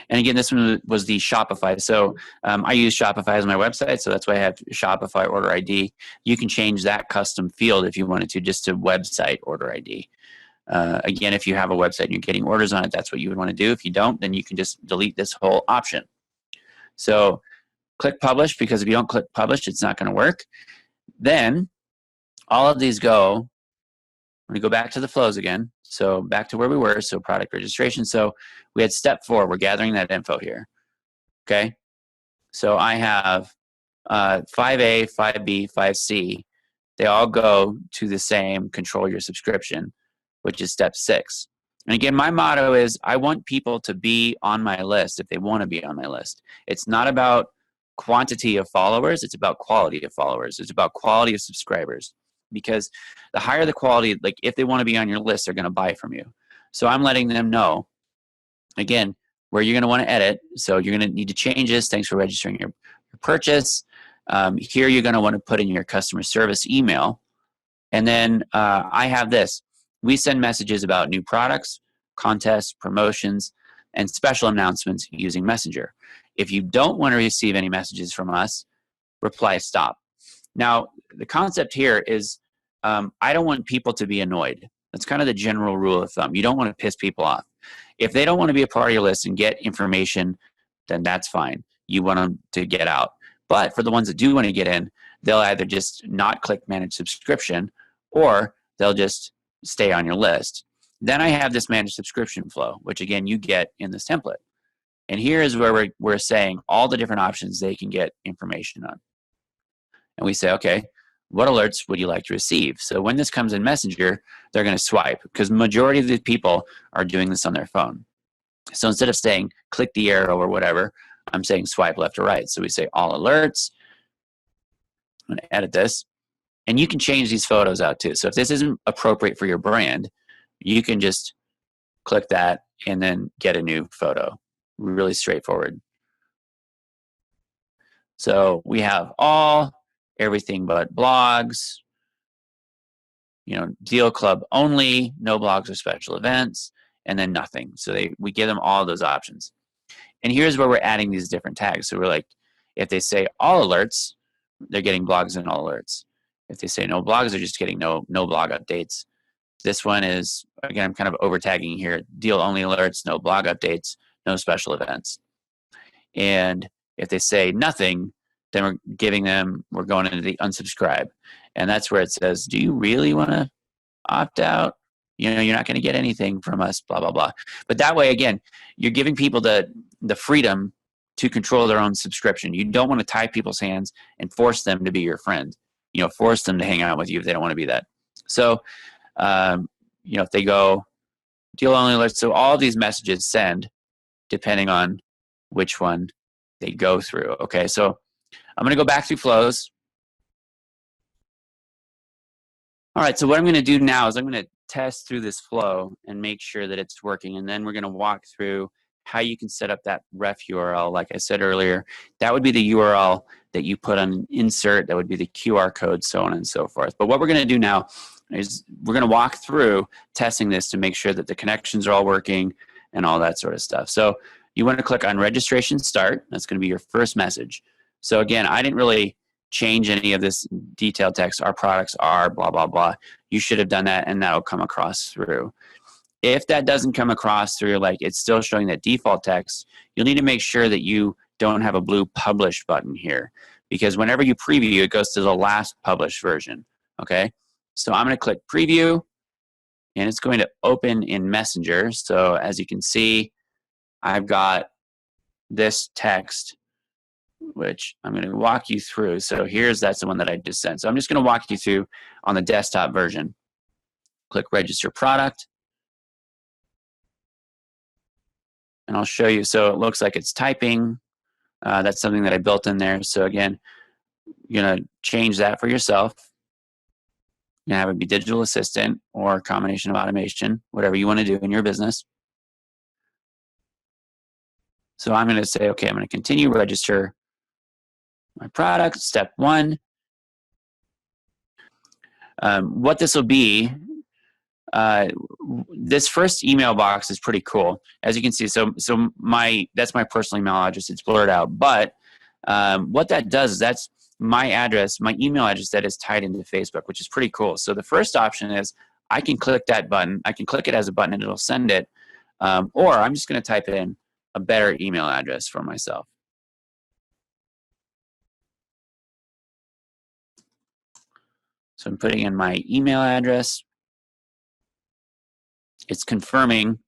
And again, this one was the Shopify. So I use Shopify as my website, so that's why I have Shopify order ID. You can change that custom field if you wanted to, just to website order ID. Again, if you have a website and you're getting orders on it, that's what you would want to do. If you don't, then you can just delete this whole option. So click publish, because if you don't click publish, it's not going to work. Then all of these go, I'm going to go back to the flows again. So back to where we were, so product registration. So we had step 4, we're gathering that info here. Okay, so I have 5A, 5B, 5C. They all go to the same control your subscription, which is step 6. And again, my motto is I want people to be on my list if they want to be on my list. It's not about quantity of followers, it's about quality of followers. It's about quality of subscribers. Because the higher the quality, like if they want to be on your list, they're going to buy from you. So I'm letting them know, again, where you're going to want to edit. So you're going to need to change this. Thanks for registering your purchase. Here you're going to want to put in your customer service email. And then I have this. We send messages about new products, contests, promotions, and special announcements using Messenger. If you don't want to receive any messages from us, reply stop. Now, the concept here is I don't want people to be annoyed. That's kind of the general rule of thumb. You don't want to piss people off. If they don't want to be a part of your list and get information, then that's fine. You want them to get out. But for the ones that do want to get in, they'll either just not click manage subscription, or they'll just stay on your list. Then I have this manage subscription flow, which again, you get in this template. And here is where we're saying all the different options they can get information on. And we say, okay, what alerts would you like to receive? So when this comes in Messenger, they're going to swipe, because majority of the people are doing this on their phone. So instead of saying click the arrow or whatever, I'm saying swipe left or right. So we say all alerts. I'm going to edit this. And you can change these photos out too. So if this isn't appropriate for your brand, you can just click that and then get a new photo. Really straightforward. So we have all, everything but blogs, deal club only, no blogs or special events, and then nothing. So we give them all those options. And here's where we're adding these different tags. So we're like, if they say all alerts, they're getting blogs and all alerts. If they say no blogs, they're just getting no blog updates. This one is, again, I'm kind of over tagging here, deal only alerts, no blog updates, no special events. And if they say nothing, then we're going into the unsubscribe. And that's where it says, do you really want to opt out? You're not going to get anything from us, blah, blah, blah. But that way, again, you're giving people the freedom to control their own subscription. You don't want to tie people's hands and force them to be your friend. Force them to hang out with you if they don't want to be that. So, if they go deal only alerts, so all of these messages send depending on which one they go through. Okay, so I'm going to go back through flows. All right, so what I'm going to do now is I'm going to test through this flow and make sure that it's working. And then we're going to walk through how you can set up that ref URL. Like I said earlier, that would be the URL that you put on insert. That would be the QR code, so on and so forth. But what we're going to do now we're going to walk through testing this to make sure that the connections are all working and all that sort of stuff. So you want to click on registration start. That's going to be your first message. So again, I didn't really change any of this detailed text. Our products are blah, blah, blah. You should have done that, and that'll come across through. If that doesn't come across through, like it's still showing that default text, you'll need to make sure that you don't have a blue publish button here, because whenever you preview, it goes to the last published version, okay? So I'm going to click preview, and it's going to open in Messenger. So as you can see, I've got this text, which I'm going to walk you through. So that's the one that I just sent. So I'm just going to walk you through on the desktop version. Click register product. And I'll show you. So it looks like it's typing. That's something that I built in there. So again, you're going to change that for yourself. You can have it be digital assistant or a combination of automation, whatever you want to do in your business. So I'm going to say, okay, I'm going to continue register my product, step 1. What this will be, this first email box is pretty cool. As you can see, that's my personal email address. It's blurred out. But what that does is that's my address, my email address that is tied into Facebook, which is pretty cool. So the first option is I can click that button. I can click it as a button and it'll send it. Or I'm just going to type in a better email address for myself. So I'm putting in my email address. It's confirming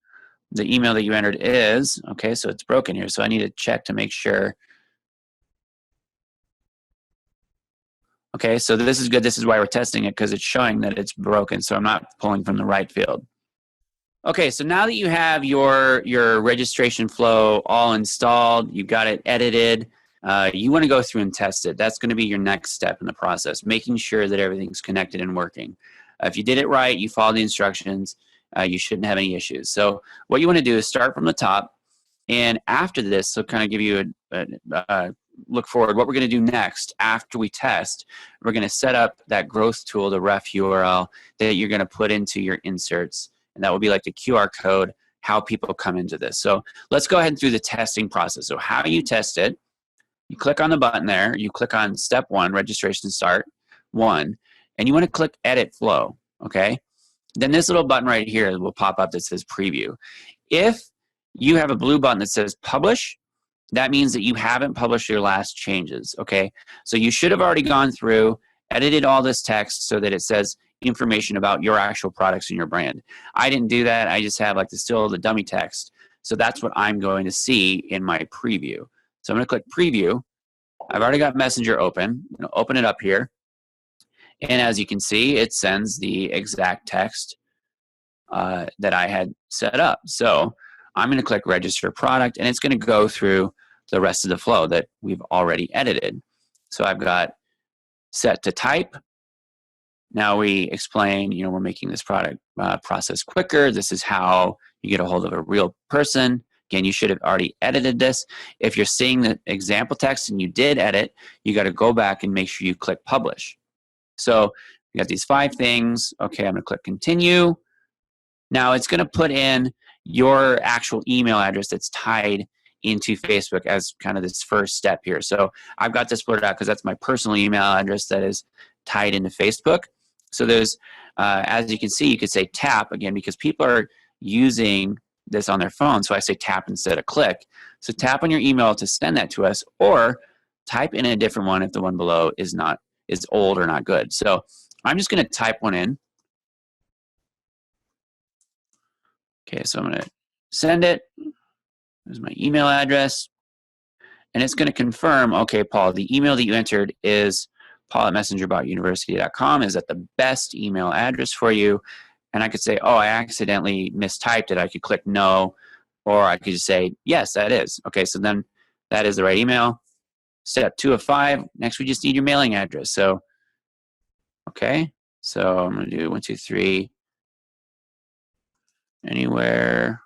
the email that you entered is, okay, so it's broken here. So I need to check to make sure. Okay, so this is good. This is why we're testing it, because it's showing that it's broken. So I'm not pulling from the right field. Okay, so now that you have your registration flow all installed, you've got it edited, you want to go through and test it. That's going to be your next step in the process, making sure that everything's connected and working. If you did it right, you follow the instructions, you shouldn't have any issues. So what you want to do is start from the top, and after this, so kind of give you a look forward, what we're going to do next after we test, we're going to set up that growth tool, the ref URL that you're going to put into your inserts. And that will be like the QR code, how people come into this. So let's go ahead and through the testing process. So how you test it, you click on the button there, you click on step 1, registration start 1, and you want to click edit flow, okay? Then this little button right here will pop up that says preview. If you have a blue button that says publish, that means that you haven't published your last changes, okay? So you should have already gone through, edited all this text so that it says information about your actual products and your brand. I didn't do that. I just have like the dummy text. So that's what I'm going to see in my preview. So I'm going to click preview. I've already got Messenger open. I'm going to open it up here. And as you can see, it sends the exact text that I had set up. So I'm going to click register product, and it's going to go through the rest of the flow that we've already edited. So I've got set to type. Now we explain, we're making this product process quicker. This is how you get a hold of a real person. Again, you should have already edited this. If you're seeing the example text and you did edit, you got to go back and make sure you click publish. So we got these 5 things. Okay, I'm going to click continue. Now it's going to put in your actual email address that's tied into Facebook as kind of this first step here. So I've got this blurred out because that's my personal email address that is tied into Facebook. So there's, as you can see, you could say tap again because people are using this on their phone. So I say tap instead of click. So tap on your email to send that to us, or type in a different one if the one below is old or not good. So I'm just going to type one in. Okay, so I'm going to send it. There's my email address. And it's going to confirm, okay, Paul, the email that you entered is paul@messengerbotuniversity.com. Is that the best email address for you? And I could say, oh, I accidentally mistyped it. I could click no, or I could just say, yes, that is. Okay, so then that is the right email. Step 2 of 5. Next, we just need your mailing address. So, okay, so I'm going to do 1, 2, 3, anywhere.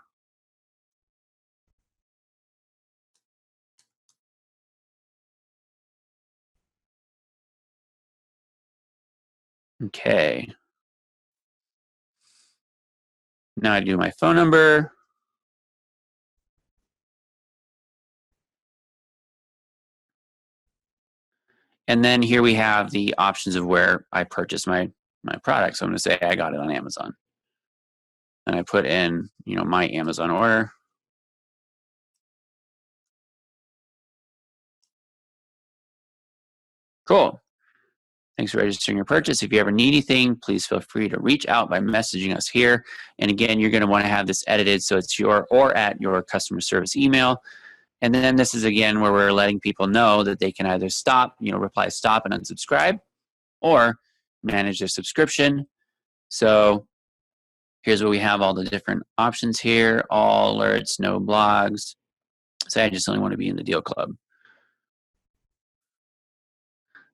Okay. Now I do my phone number. And then here we have the options of where I purchased my product. So I'm going to say I got it on Amazon. And I put in, my Amazon order. Cool. Thanks for registering your purchase. If you ever need anything, please feel free to reach out by messaging us here. And again, you're going to want to have this edited so it's at your customer service email. And then this is again where we're letting people know that they can either stop, reply stop and unsubscribe, or manage their subscription. So here's where we have all the different options here, all alerts, no blogs. Say I just only want to be in the deal club.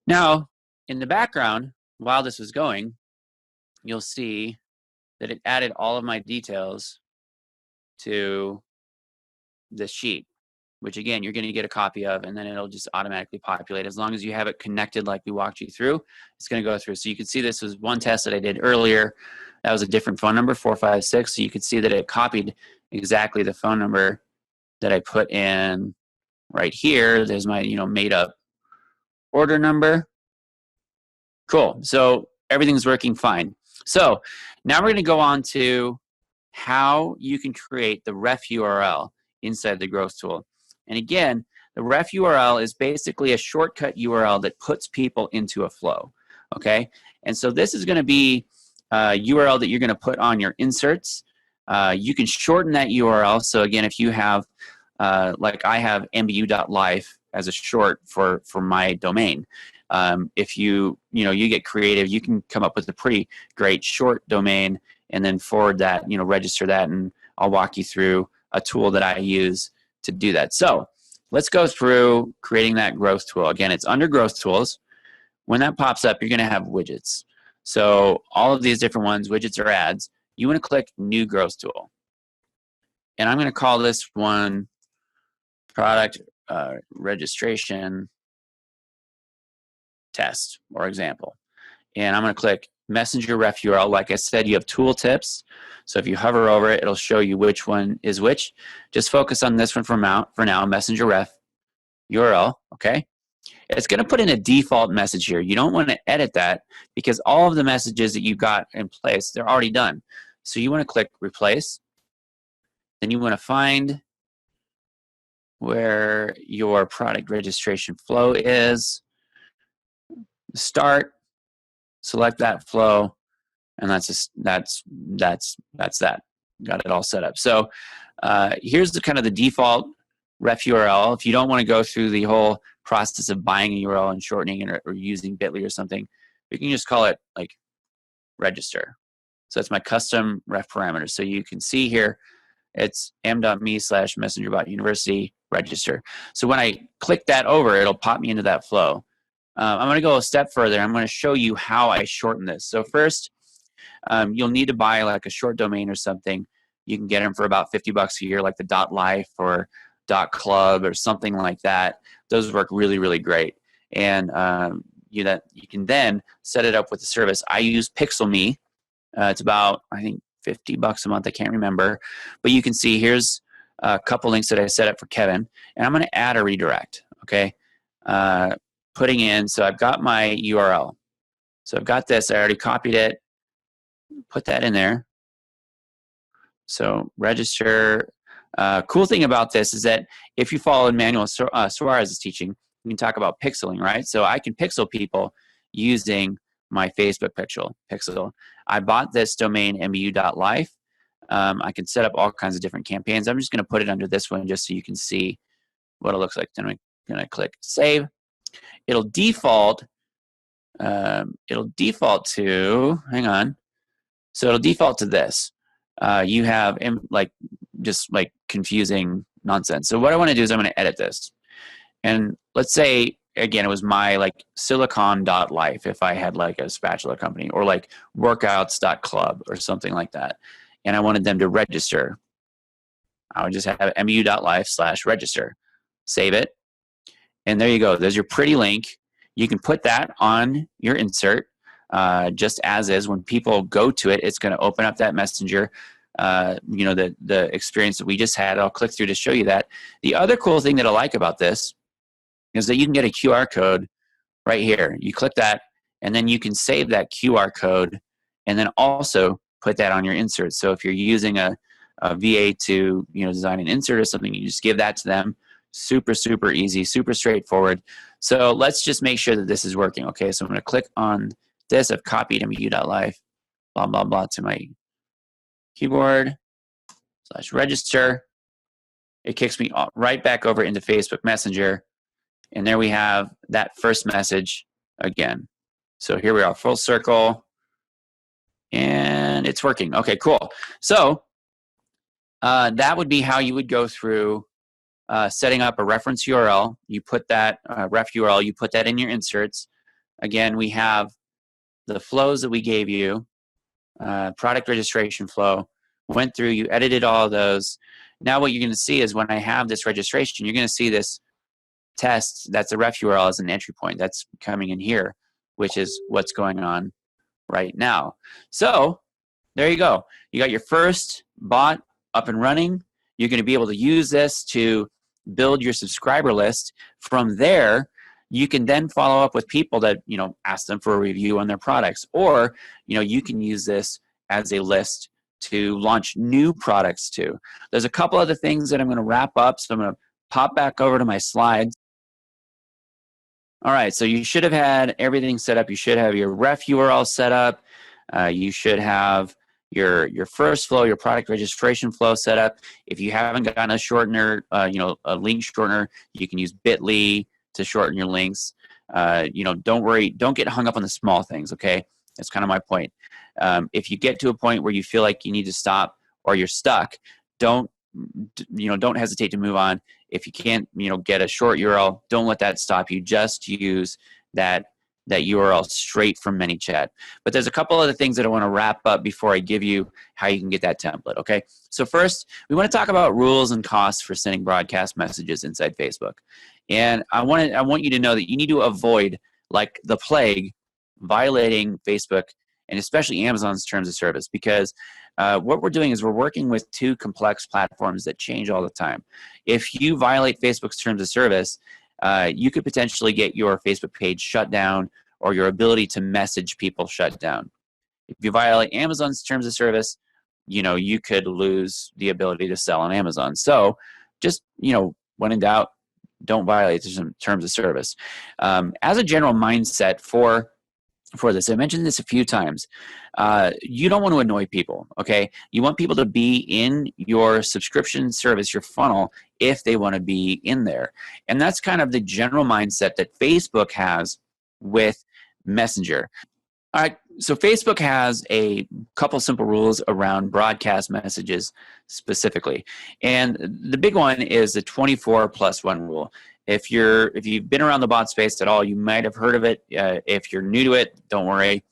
Now, in the background, while this was going, you'll see that it added all of my details to this sheet, which again, you're going to get a copy of, and then it'll just automatically populate. As long as you have it connected like we walked you through, it's going to go through. So you can see this was one test that I did earlier. That was a different phone number, 456. So you could see that it copied exactly the phone number that I put in right here. There's my, made up order number. Cool. So everything's working fine. So now we're going to go on to how you can create the ref URL inside the growth tool. And again, the ref URL is basically a shortcut URL that puts people into a flow. Okay. And so this is going to be a URL that you're going to put on your inserts. You can shorten that URL. So again, if you have, like I have mbu.life as a short for my domain. If you get creative, you can come up with a pretty great short domain and then forward that, register that, and I'll walk you through a tool that I use to do that. So let's go through creating that growth tool. Again, it's under growth tools. When that pops up, you're going to have widgets. So all of these different ones, widgets or ads, you want to click new growth tool. And I'm going to call this one product registration test or example. And I'm going to click messenger ref URL. Like I said, you have tooltips. So if you hover over it, it'll show you which one is which. Just focus on this one for now, messenger ref URL, okay? It's going to put in a default message here. You don't want to edit that because all of the messages that you got in place, they're already done. So you want to click replace. Then you want to find where your product registration flow is. Start, select that flow, and that's that. Got it all set up. So here's the kind of the default ref URL. If you don't want to go through the whole process of buying a URL and shortening it or using Bitly or something, you can just call it like register. So that's my custom ref parameter. So you can see here, it's m.me/messengerbotuniversity register. So when I click that over, it'll pop me into that flow. I'm going to go a step further. I'm going to show you how I shorten this. So first, you'll need to buy like a short domain or something. You can get them for about $50 a year, like the .life or .club or something like that. Those work really, really great. And you can then set it up with the service. I use PixelMe. It's about, I think, $50 a month. I can't remember. But you can see here's a couple links that I set up for Kevin. And I'm going to add a redirect, okay? Putting in, so I've got my URL. So I've got this, I already copied it, put that in there. So register. Cool thing about this is that if you follow Manuel Suarez's teaching, you can talk about pixeling, right? So I can pixel people using my Facebook pixel. I bought this domain mbu.life. I can set up all kinds of different campaigns. I'm just going to put it under this one just so you can see what it looks like. Then I'm going to click save. It'll default to, hang on. So it'll default to this. You have just confusing nonsense. So what I want to do is I'm going to edit this. And let's say, again, it was my silicon.life if I had a spatula company, or workouts.club or something like that. And I wanted them to register. I would just have mu.life/register. Save it. And there you go. There's your pretty link. You can put that on your insert just as is. When people go to it, it's going to open up that messenger, the experience that we just had. I'll click through to show you that. The other cool thing that I like about this is that you can get a QR code right here. You click that, and then you can save that QR code, and then also put that on your insert. So if you're using a VA to design an insert or something, you just give that to them. Super, super easy, super straightforward. So let's just make sure that this is working. Okay, so I'm going to click on this. I've copied mu.life, blah, blah, blah, to my keyboard, /register. It kicks me right back over into Facebook Messenger. And there we have that first message again. So here we are, full circle. And it's working. Okay, cool. So that would be how you would go through setting up a reference URL. You put that ref URL, you put that in your inserts. Again, we have the flows that we gave you, product registration flow, went through, you edited all of those. Now what you're going to see is when I have this registration, you're going to see this test, that's a ref URL as an entry point. That's coming in here, which is what's going on right now. So there you go. You got your first bot up and running. You're going to be able to use this to build your subscriber list. From there, you can then follow up with people that, ask them for a review on their products. Or, you can use this as a list to launch new products to. There's a couple other things that I'm going to wrap up. So I'm going to pop back over to my slides. All right, so you should have had everything set up. You should have your ref URL set up. You should have your first flow, your product registration flow set up. If you haven't gotten a shortener, a link shortener, you can use Bitly to shorten your links. Don't worry, don't get hung up on the small things, okay? That's kind of my point. If you get to a point where you feel like you need to stop or you're stuck, don't hesitate to move on. If you can't, get a short URL, don't let that stop you. Just use that URL straight from ManyChat. But there's a couple other things that I want to wrap up before I give you how you can get that template, okay? So first, we want to talk about rules and costs for sending broadcast messages inside Facebook. And I want you to know that you need to avoid, like the plague, violating Facebook and especially Amazon's terms of service, because what we're doing is we're working with two complex platforms that change all the time. If you violate Facebook's terms of service, you could potentially get your Facebook page shut down or your ability to message people shut down. If you violate Amazon's terms of service, you could lose the ability to sell on Amazon. So just, when in doubt, don't violate the terms of service. As a general mindset for this, I mentioned this a few times, you don't want to annoy people, okay? You want people to be in your subscription service, your funnel, if they want to be in there. And that's kind of the general mindset that Facebook has with Messenger. All right, so Facebook has a couple simple rules around broadcast messages specifically. And the big one is the 24+1 rule. If you've been around the bot space at all, you might have heard of it. If you're new to it, don't worry.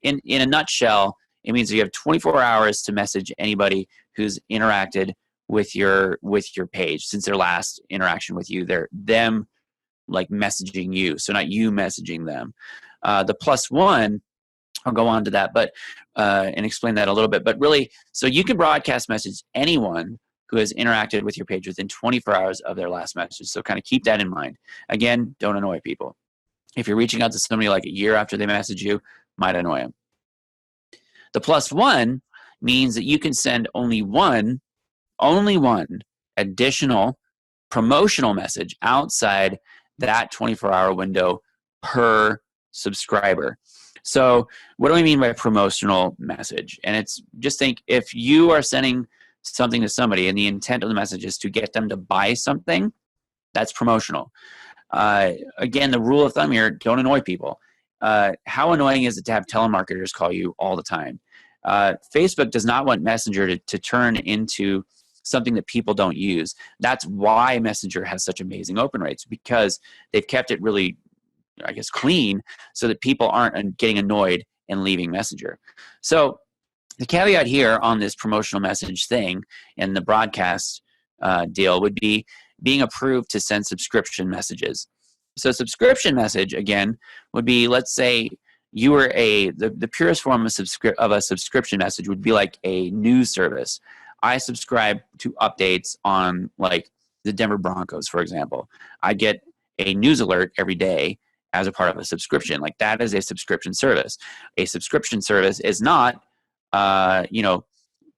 In a nutshell, it means you have 24 hours to message anybody who's interacted with your page since their last interaction with you. They're them like messaging you, so not you messaging them. The +1, I'll go on to that, but and explain that a little bit. But really, so you can broadcast message anyone who has interacted with your page within 24 hours of their last message. So kind of keep that in mind. Again, don't annoy people. If you're reaching out to somebody like a year after they message you, might annoy them. The +1 means that you can send only one additional promotional message outside that 24-hour window per subscriber. So what do I mean by promotional message? And it's just think if you are sending something to somebody and the intent of the message is to get them to buy something, that's promotional. Again, the rule of thumb here, don't annoy people. How annoying is it to have telemarketers call you all the time? Facebook does not want Messenger to turn into something that people don't use. That's why Messenger has such amazing open rates, because they've kept it really, I guess, clean so that people aren't getting annoyed and leaving Messenger. So the caveat here on this promotional message thing and the broadcast deal would be being approved to send subscription messages. So subscription message, again, would be, let's say you were the purest form of a subscription message would be like a news service. I subscribe to updates on like the Denver Broncos, for example. I get a news alert every day as a part of a subscription. Like that is a subscription service. A subscription service is not,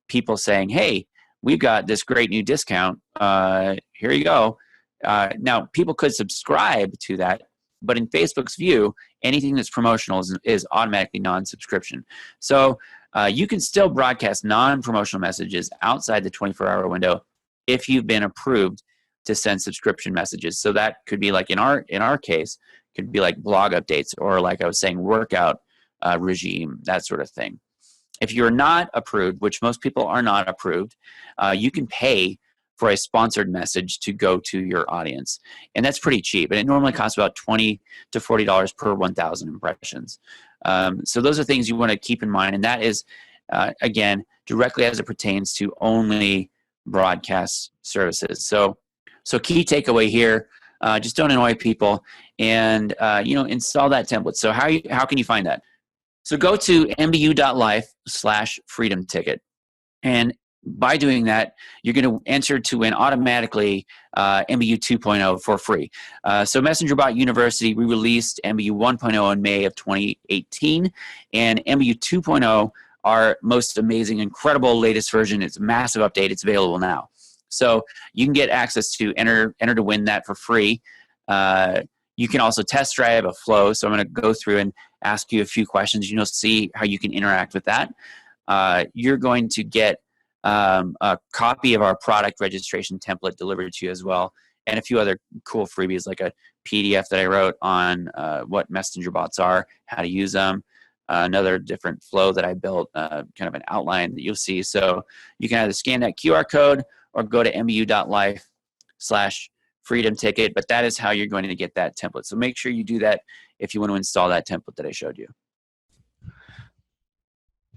people saying, "Hey, we've got this great new discount. Here you go." Now, people could subscribe to that, but in Facebook's view, anything that's promotional is automatically non-subscription. So you can still broadcast non-promotional messages outside the 24-hour window if you've been approved to send subscription messages. So that could be like in our case, could be like blog updates or like I was saying, workout regime, that sort of thing. If you're not approved, which most people are not approved, you can pay for a sponsored message to go to your audience. And that's pretty cheap. And it normally costs about $20 to $40 per 1,000 impressions. So those are things you want to keep in mind. And that is, again, directly as it pertains to only broadcast services. So key takeaway here, just don't annoy people and, install that template. So how can you find that? So go to mbu.life/freedom ticket. And by doing that, you're going to enter to win automatically MBU 2.0 for free. So MessengerBot University, we released MBU 1.0 in May of 2018, and MBU 2.0, our most amazing, incredible latest version. It's a massive update. It's available now. So you can get access to enter to win that for free. You can also test drive a flow. So I'm going to go through and ask you a few questions. You'll see how you can interact with that. You're going to get a copy of our product registration template delivered to you as well, and a few other cool freebies like a PDF that I wrote on what messenger bots are, how to use them, another different flow that I built, kind of an outline that you'll see. So you can either scan that QR code or go to mbu.life/freedom ticket, but that is how you're going to get that template. So make sure you do that if you want to install that template that I showed you.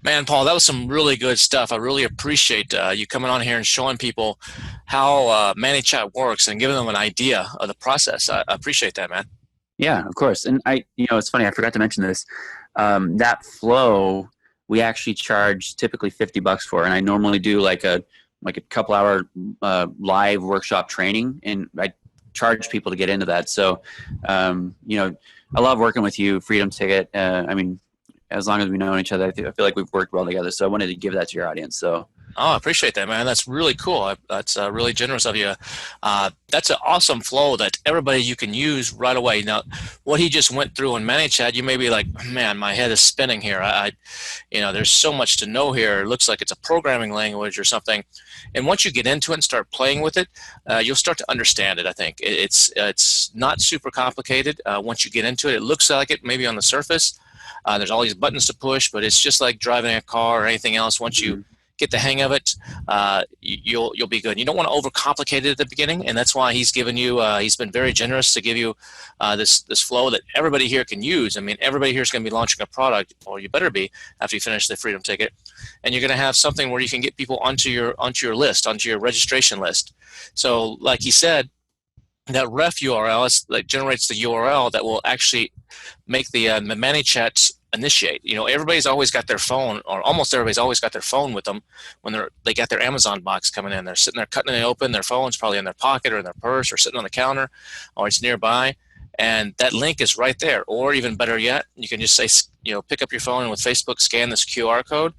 Man, Paul, that was some really good stuff. I really appreciate you coming on here and showing people how ManyChat works and giving them an idea of the process. I appreciate that, man. Yeah, of course. And it's funny, I forgot to mention this. That flow, we actually charge typically $50 for, and I normally do like a couple hour live workshop training, and I charge people to get into that. So, I love working with you, Freedom Ticket. As long as we know each other, I feel like we've worked well together. So I wanted to give that to your audience. So. Oh, I appreciate that, man. That's really cool. That's really generous of you. That's an awesome flow that everybody you can use right away. Now, what he just went through in ManyChat, you may be like, man, my head is spinning here. There's so much to know here. It looks like it's a programming language or something. And once you get into it and start playing with it, you'll start to understand it, I think. It's not super complicated. Once you get into it, it looks like it maybe on the surface. There's all these buttons to push, but it's just like driving a car or anything else. Once you get the hang of it, you'll be good. You don't want to overcomplicate it at the beginning, and that's why he's given you. He's been very generous to give you this flow that everybody here can use. I mean, everybody here is going to be launching a product, or you better be after you finish the Freedom Ticket, and you're going to have something where you can get people onto your list, onto your registration list. So, like he said, that ref URL generates the URL that will actually make the ManyChat initiate. Everybody's always got their phone, or almost everybody's always got their phone with them when they got their Amazon box coming in. They're sitting there cutting it open. Their phone's probably in their pocket or in their purse or sitting on the counter, or it's nearby. And that link is right there. Or even better yet, you can just say, pick up your phone and with Facebook, scan this QR code.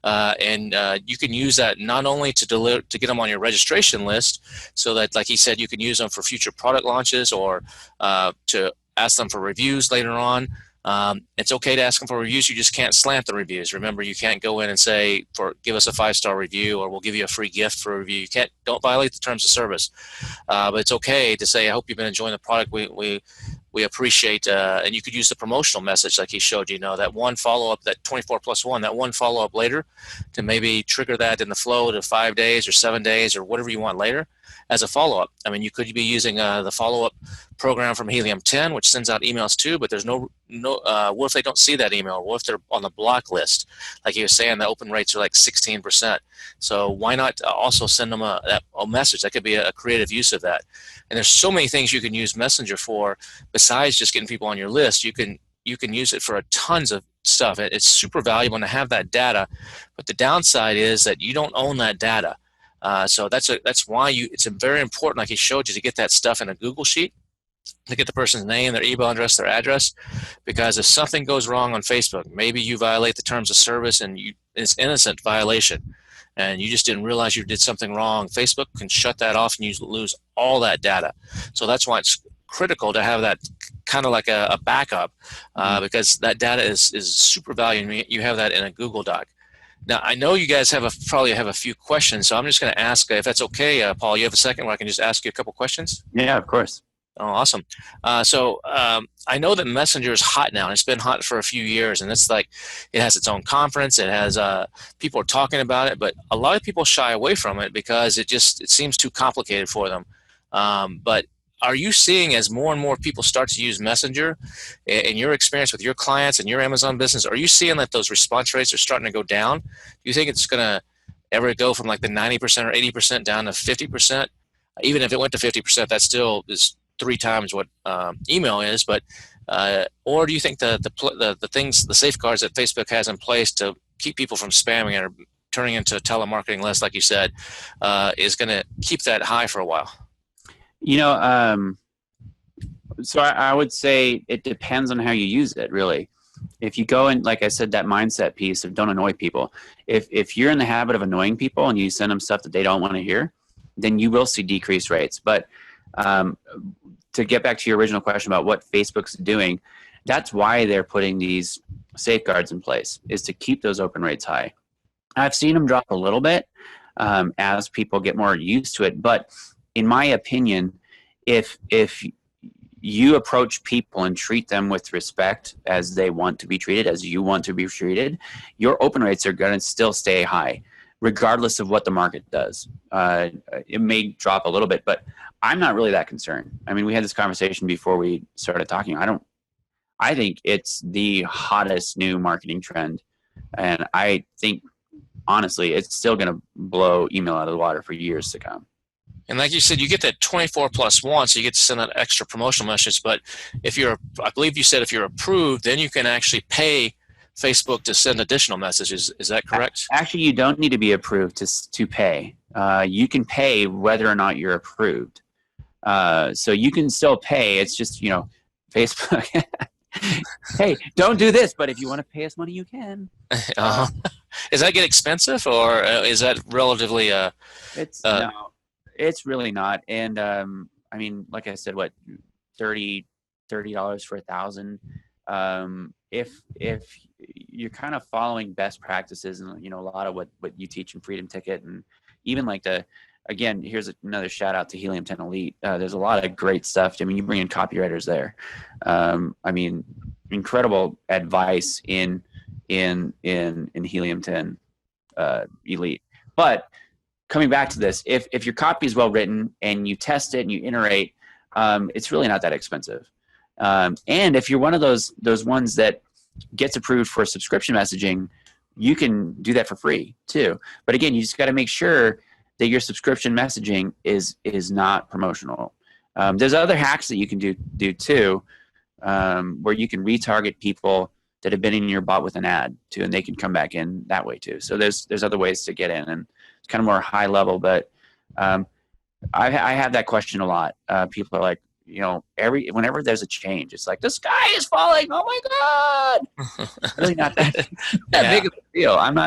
And you can use that not only to get them on your registration list, so that, like he said, you can use them for future product launches or to ask them for reviews later on. It's okay to ask them for reviews. You just can't slant the reviews. Remember, you can't go in and say, give us a 5-star review, or we'll give you a free gift for a review. Don't violate the terms of service. But it's okay to say, I hope you've been enjoying the product. We appreciate, and you could use the promotional message like he showed you, that one follow-up, that 24+1, that one follow-up later to maybe trigger that in the flow to 5 days or 7 days or whatever you want later as a follow-up. I mean, you could be using the follow-up program from Helium 10, which sends out emails too, but there's no what if they don't see that email? What if they're on the block list? Like he was saying, the open rates are like 16%. So why not also send them a message? That could be a creative use of that. And there's so many things you can use Messenger for besides just getting people on your list. You can you can use it for tons of stuff. It's super valuable to have that data, but the downside is that you don't own that data. So that's why it's very important, like he showed you, to get that stuff in a Google sheet, to get the person's name, their email address, their address, because if something goes wrong on Facebook, maybe you violate the terms of service and it's innocent violation, and you just didn't realize you did something wrong, Facebook can shut that off and you lose all that data. So that's why it's critical to have that kind of like a backup, because that data is super valuable. You have that in a Google Doc. Now, I know you guys probably have a few questions, so I'm just going to ask, if that's okay, Paul, you have a second where I can just ask you a couple questions? Yeah, of course. Oh, awesome. So I know that Messenger is hot now, and it's been hot for a few years, and it's like it has its own conference. It has people are talking about it, but a lot of people shy away from it because it seems too complicated for them. But are you seeing, as more and more people start to use Messenger, in your experience with your clients and your Amazon business, are you seeing that those response rates are starting to go down? Do you think it's going to ever go from like the 90% or 80% down to 50%? Even if it went to 50%, that still is 3 times what email is. But or do you think the things, the safeguards that Facebook has in place to keep people from spamming it or turning into a telemarketing list, like you said, is going to keep that high for a while? So I would say it depends on how you use it, really. If you go in, like I said, that mindset piece of don't annoy people. If you're in the habit of annoying people and you send them stuff that they don't want to hear, then you will see decreased rates. But to get back to your original question about what Facebook's doing, that's why they're putting these safeguards in place, is to keep those open rates high. I've seen them drop a little bit as people get more used to it, but in my opinion, if you approach people and treat them with respect as they want to be treated, as you want to be treated, your open rates are going to still stay high, regardless of what the market does. It may drop a little bit, but I'm not really that concerned. I mean, we had this conversation before we started talking. I think it's the hottest new marketing trend, and I think, honestly, it's still going to blow email out of the water for years to come. And like you said, you get that 24+1, so you get to send that extra promotional message. But I believe you said if you're approved, then you can actually pay Facebook to send additional messages. Is that correct? Actually, you don't need to be approved to pay. You can pay whether or not you're approved. So you can still pay. It's just, Facebook. Hey, don't do this, but if you want to pay us money, you can. Does that get expensive, or is that relatively? No. It's really not. And I mean, like I said, what, $30 for 1,000. If you're kind of following best practices and a lot of what you teach in Freedom Ticket, and even like again, here's another shout out to Helium 10 Elite. There's a lot of great stuff. I mean, you bring in copywriters there. I mean, incredible advice in Helium 10 Elite. But coming back to this, if your copy is well written and you test it and you iterate, it's really not that expensive. And if you're one of those ones that gets approved for subscription messaging, you can do that for free too. But again, you just got to make sure that your subscription messaging is not promotional. There's other hacks that you can do too, where you can retarget people that have been in your bot with an ad too, and they can come back in that way too. So there's other ways to get in, and it's kind of more high level. But I have that question a lot. People are like, whenever there's a change, it's like the sky is falling. Oh my God! It's really not that big of a deal. I'm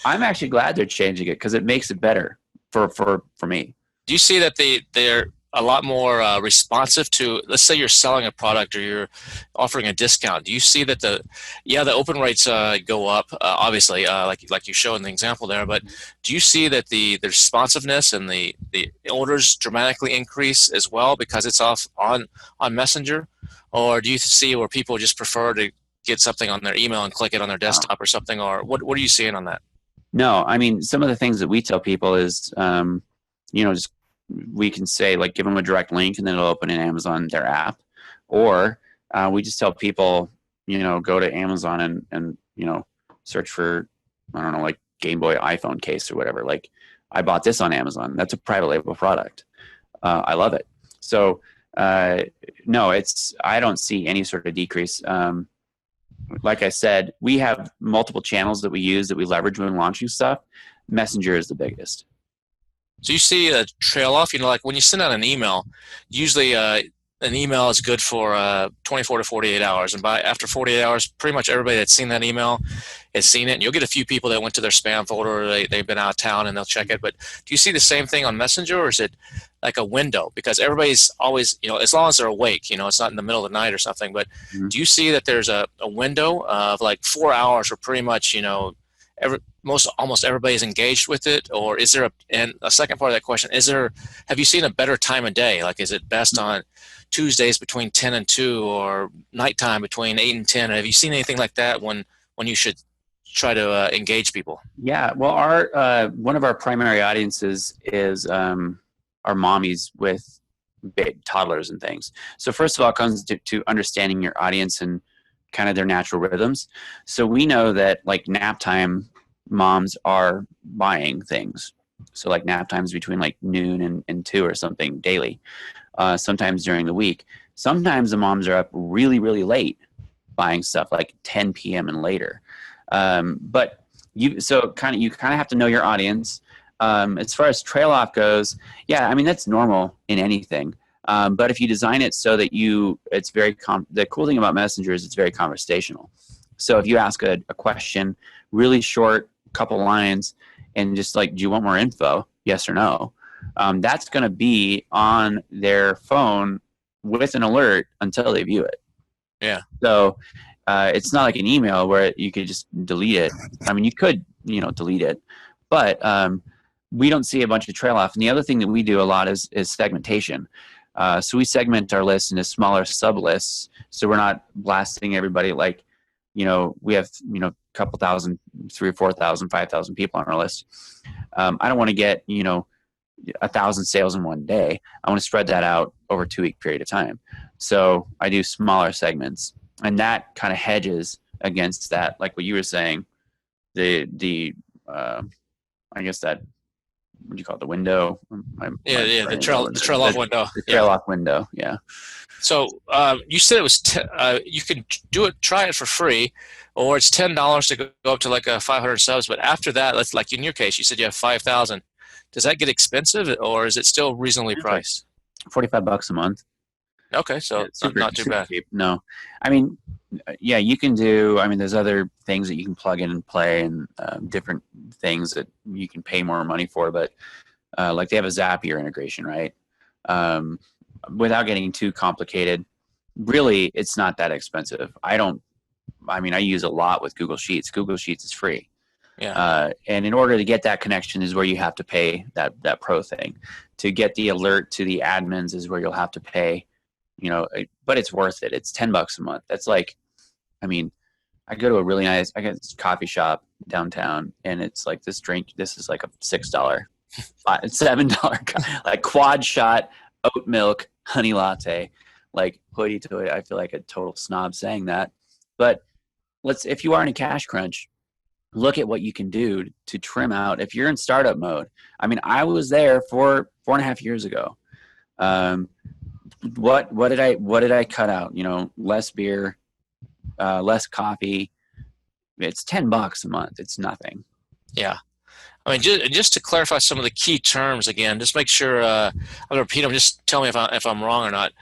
actually glad they're changing it because it makes it better for me. Do you see that they're a lot more responsive to, let's say you're selling a product or you're offering a discount? Do you see that the open rates go up, obviously, like you showed in the example there, but do you see that the responsiveness and the orders dramatically increase as well because it's off on Messenger? Or do you see where people just prefer to get something on their email and click it on their desktop or something? Or what are you seeing on that? No, I mean, some of the things that we tell people is, just we can say, like, give them a direct link and then it'll open in Amazon, their app. Or we just tell people, go to Amazon and search for, I don't know, like Game Boy iPhone case or whatever. Like, I bought this on Amazon. That's a private label product. I love it. So, no, I don't see any sort of decrease. like I said, we have multiple channels that we use that we leverage when launching stuff. Messenger is the biggest. So you see a trail off, like when you send out an email, usually an email is good for 24 to 48 hours. And after 48 hours, pretty much everybody that's seen that email has seen it. And you'll get a few people that went to their spam folder, or they've been out of town and they'll check it. But do you see the same thing on Messenger, or is it like a window? Because everybody's always, as long as they're awake, it's not in the middle of the night or something. But do you see that there's a window of like 4 hours where pretty much, almost everybody's engaged with it? Or is there and a second part of that question, have you seen a better time of day? Like, is it best on Tuesdays between 10 and 2 or nighttime between 8 and 10? Have you seen anything like that when you should try to engage people? Yeah, well, our one of our primary audiences is our mommies with big toddlers and things. So first of all, it comes to understanding your audience and kind of their natural rhythms. So we know that like nap time, moms are buying things. So like nap times between like noon and 2 or something daily. Sometimes during the week. Sometimes the moms are up really, really late buying stuff like 10 p.m. and later. But you kind of have to know your audience. As far as trail off goes, yeah, I mean, that's normal in anything. But if you design it so that it's very, the cool thing about Messenger is it's very conversational. So if you ask a question, really short, couple lines, and just like, do you want more info? Yes or no? That's going to be on their phone with an alert until they view it. Yeah. So it's not like an email where you could just delete it. I mean, you could, delete it, but we don't see a bunch of trail off. And the other thing that we do a lot is segmentation. So we segment our lists into smaller sub lists. So we're not blasting everybody like, we have, a couple thousand, 3,000 or 4,000, 5,000 people on our list. I don't want to get, 1,000 sales in one day. I want to spread that out over a 2-week period of time. So I do smaller segments, and that kind of hedges against that, like what you were saying, I guess that, what do you call it, the window? The trail off window. The trail off window, yeah. So you said it was you can try it for free, or it's $10 to go up to like 500 subs. But after that, let's, like in your case, you said you have 5,000. Does that get expensive, or is it still reasonably priced? $45 a month. Okay, so not too bad. Cheap. No, I mean, yeah, you can do. I mean, there's other things that you can plug in and play, and different things that you can pay more money for. But like they have a Zapier integration, right? Without getting too complicated, really, it's not that expensive. I use a lot with Google Sheets. Google Sheets is free. Yeah. And in order to get that connection is where you have to pay that pro thing. To get the alert to the admins is where you'll have to pay, but it's worth it. It's $10 a month. That's like, I mean, I go to I get this coffee shop downtown, and it's like this drink. This is like a $6, $7, like quad shot oat milk honey latte, like hoity toity. I feel like a total snob saying that, but if you are in a cash crunch, look at what you can do to trim out. If you're in startup mode, I mean, I was there for 4.5 years ago. What did I cut out? Less beer, less coffee. It's $10 a month. It's nothing. Yeah. I mean, just to clarify some of the key terms again, just make sure, I'm going to repeat them, just tell me if I'm wrong or not.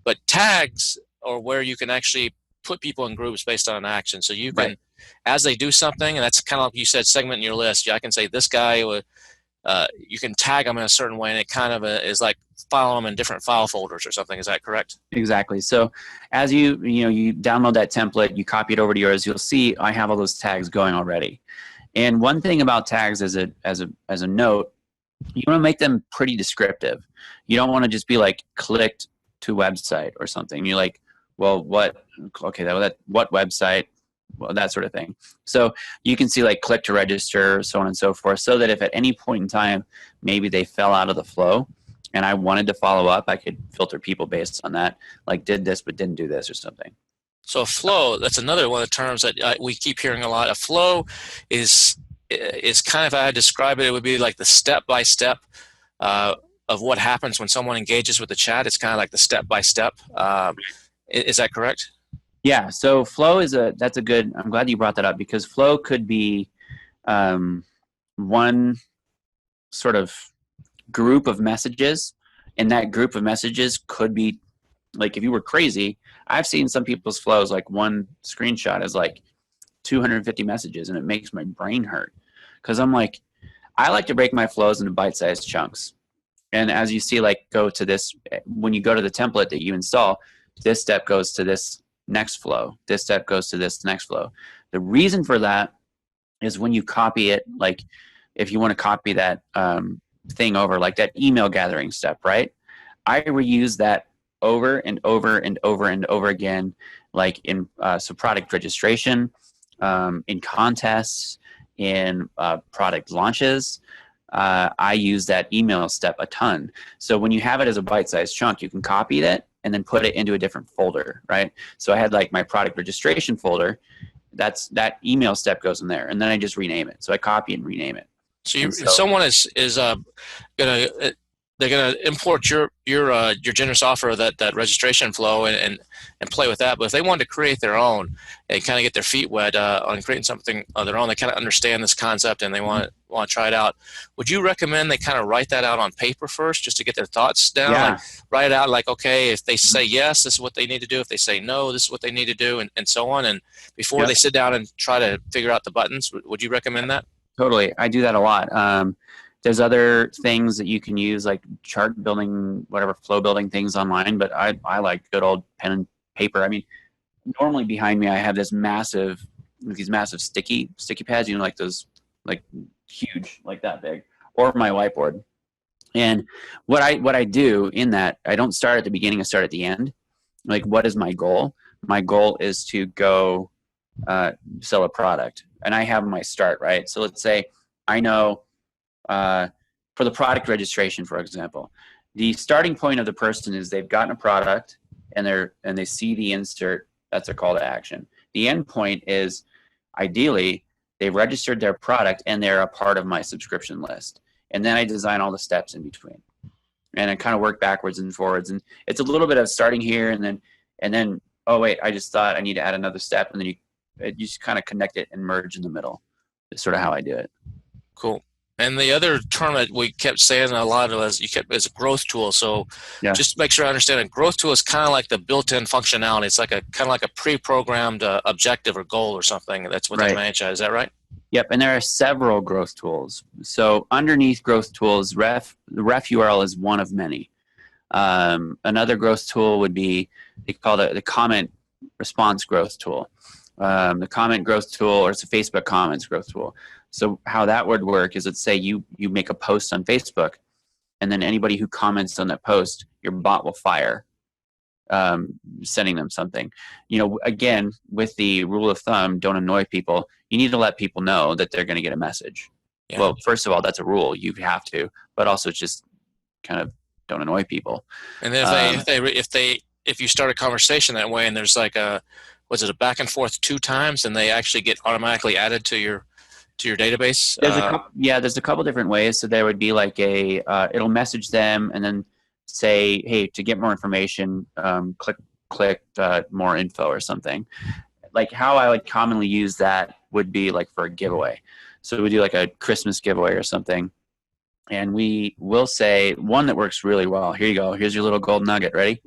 But tags are where you can actually put people in groups based on an action. So you can, as they do something, and that's kind of like you said, segment in your list. I can say this guy, you can tag them in a certain way, and it kind of is like file them in different file folders or something. Is that correct? Exactly. So as you download that template, you copy it over to yours, you'll see I have all those tags going already. And one thing about tags as a note, you want to make them pretty descriptive. You don't want to just be like clicked to website or something. You're like, well, what website? Well, that sort of thing. So you can see like click to register, so on and so forth, so that if at any point in time maybe they fell out of the flow and I wanted to follow up, I could filter people based on that, like did this but didn't do this or something. So a flow, that's another one of the terms that we keep hearing a lot. A flow is kind of, how I describe it, it would be like the step-by-step of what happens when someone engages with the chat. It's kind of like the step-by-step. Is that correct? Yeah. So flow that's a good, I'm glad you brought that up, because flow could be one sort of group of messages, and that group of messages could be like, if you were crazy, I've seen some people's flows, like one screenshot is like 250 messages, and it makes my brain hurt, because I'm like, I like to break my flows into bite-sized chunks. And as you see, like, go to this, when you go to the template that you install, this step goes to this next flow, this step goes to this next flow. The reason for that is when you copy it, like if you want to copy that thing over, like that email gathering step, right? I reuse that over and over and over and over again, like in so product registration, in contests, in product launches. I use that email step a ton. So when you have it as a bite-sized chunk, you can copy it and then put it into a different folder, right? So I had like my product registration folder. That email step goes in there, and then I just rename it. So I copy and rename it. So, if someone is gonna they're gonna import your generous offer, that registration flow, and play with that. But if they wanted to create their own and kind of get their feet wet on creating something on their own, they kind of understand this concept and they want to try it out. Would you recommend they kind of write that out on paper first, just to get their thoughts down? Yeah. Like, write it out, like, okay, if they say yes, this is what they need to do. If they say no, this is what they need to do, and so on. And before they sit down and try to figure out the buttons, would you recommend that? Totally. I do that a lot. There's other things that you can use, like chart building, whatever, flow building things online, but I like good old pen and paper. I mean, normally behind me I have these massive sticky pads, you know, like those, like huge, like that big, or my whiteboard. And what I do in that, I don't start at the beginning, I start at the end. Like, what is my goal? My goal is to go sell a product, and I have my start, right? So let's say I know for the product registration, for example, the starting point of the person is they've gotten a product and they see the insert. That's a call to action. The end point is, ideally, they've registered their product and they're a part of my subscription list. And then I design all the steps in between, and I kind of work backwards and forwards. And it's a little bit of starting here and then oh wait, I just thought I need to add another step, and then you just kind of connect it and merge in the middle. That's sort of how I do it. Cool. And the other term that we kept saying a lot is a growth tool. So just make sure I understand, a growth tool is kind of like the built-in functionality. It's like kind of like a pre-programmed objective or goal or something that's within ManyChat. Is that right? Yep. And there are several growth tools. So underneath growth tools, the ref URL is one of many. Another growth tool would be, they call it the comment response growth tool. The comment growth tool, or it's a Facebook comments growth tool. So how that would work is, let's say you make a post on Facebook, and then anybody who comments on that post, your bot will fire, sending them something. You know, again, with the rule of thumb, don't annoy people. You need to let people know that they're going to get a message. Yeah. Well, first of all, that's a rule. You have to, but also just kind of don't annoy people. And then if you start a conversation that way, and there's like a back and forth 2 times, and they actually get automatically added to your database? There's a couple different ways. So there would be like it'll message them and then say, hey, to get more information, click more info or something. Like, how I would commonly use that would be like for a giveaway. So we do like a Christmas giveaway or something, and we will say one that works really well. Here you go. Here's your little gold nugget. Ready?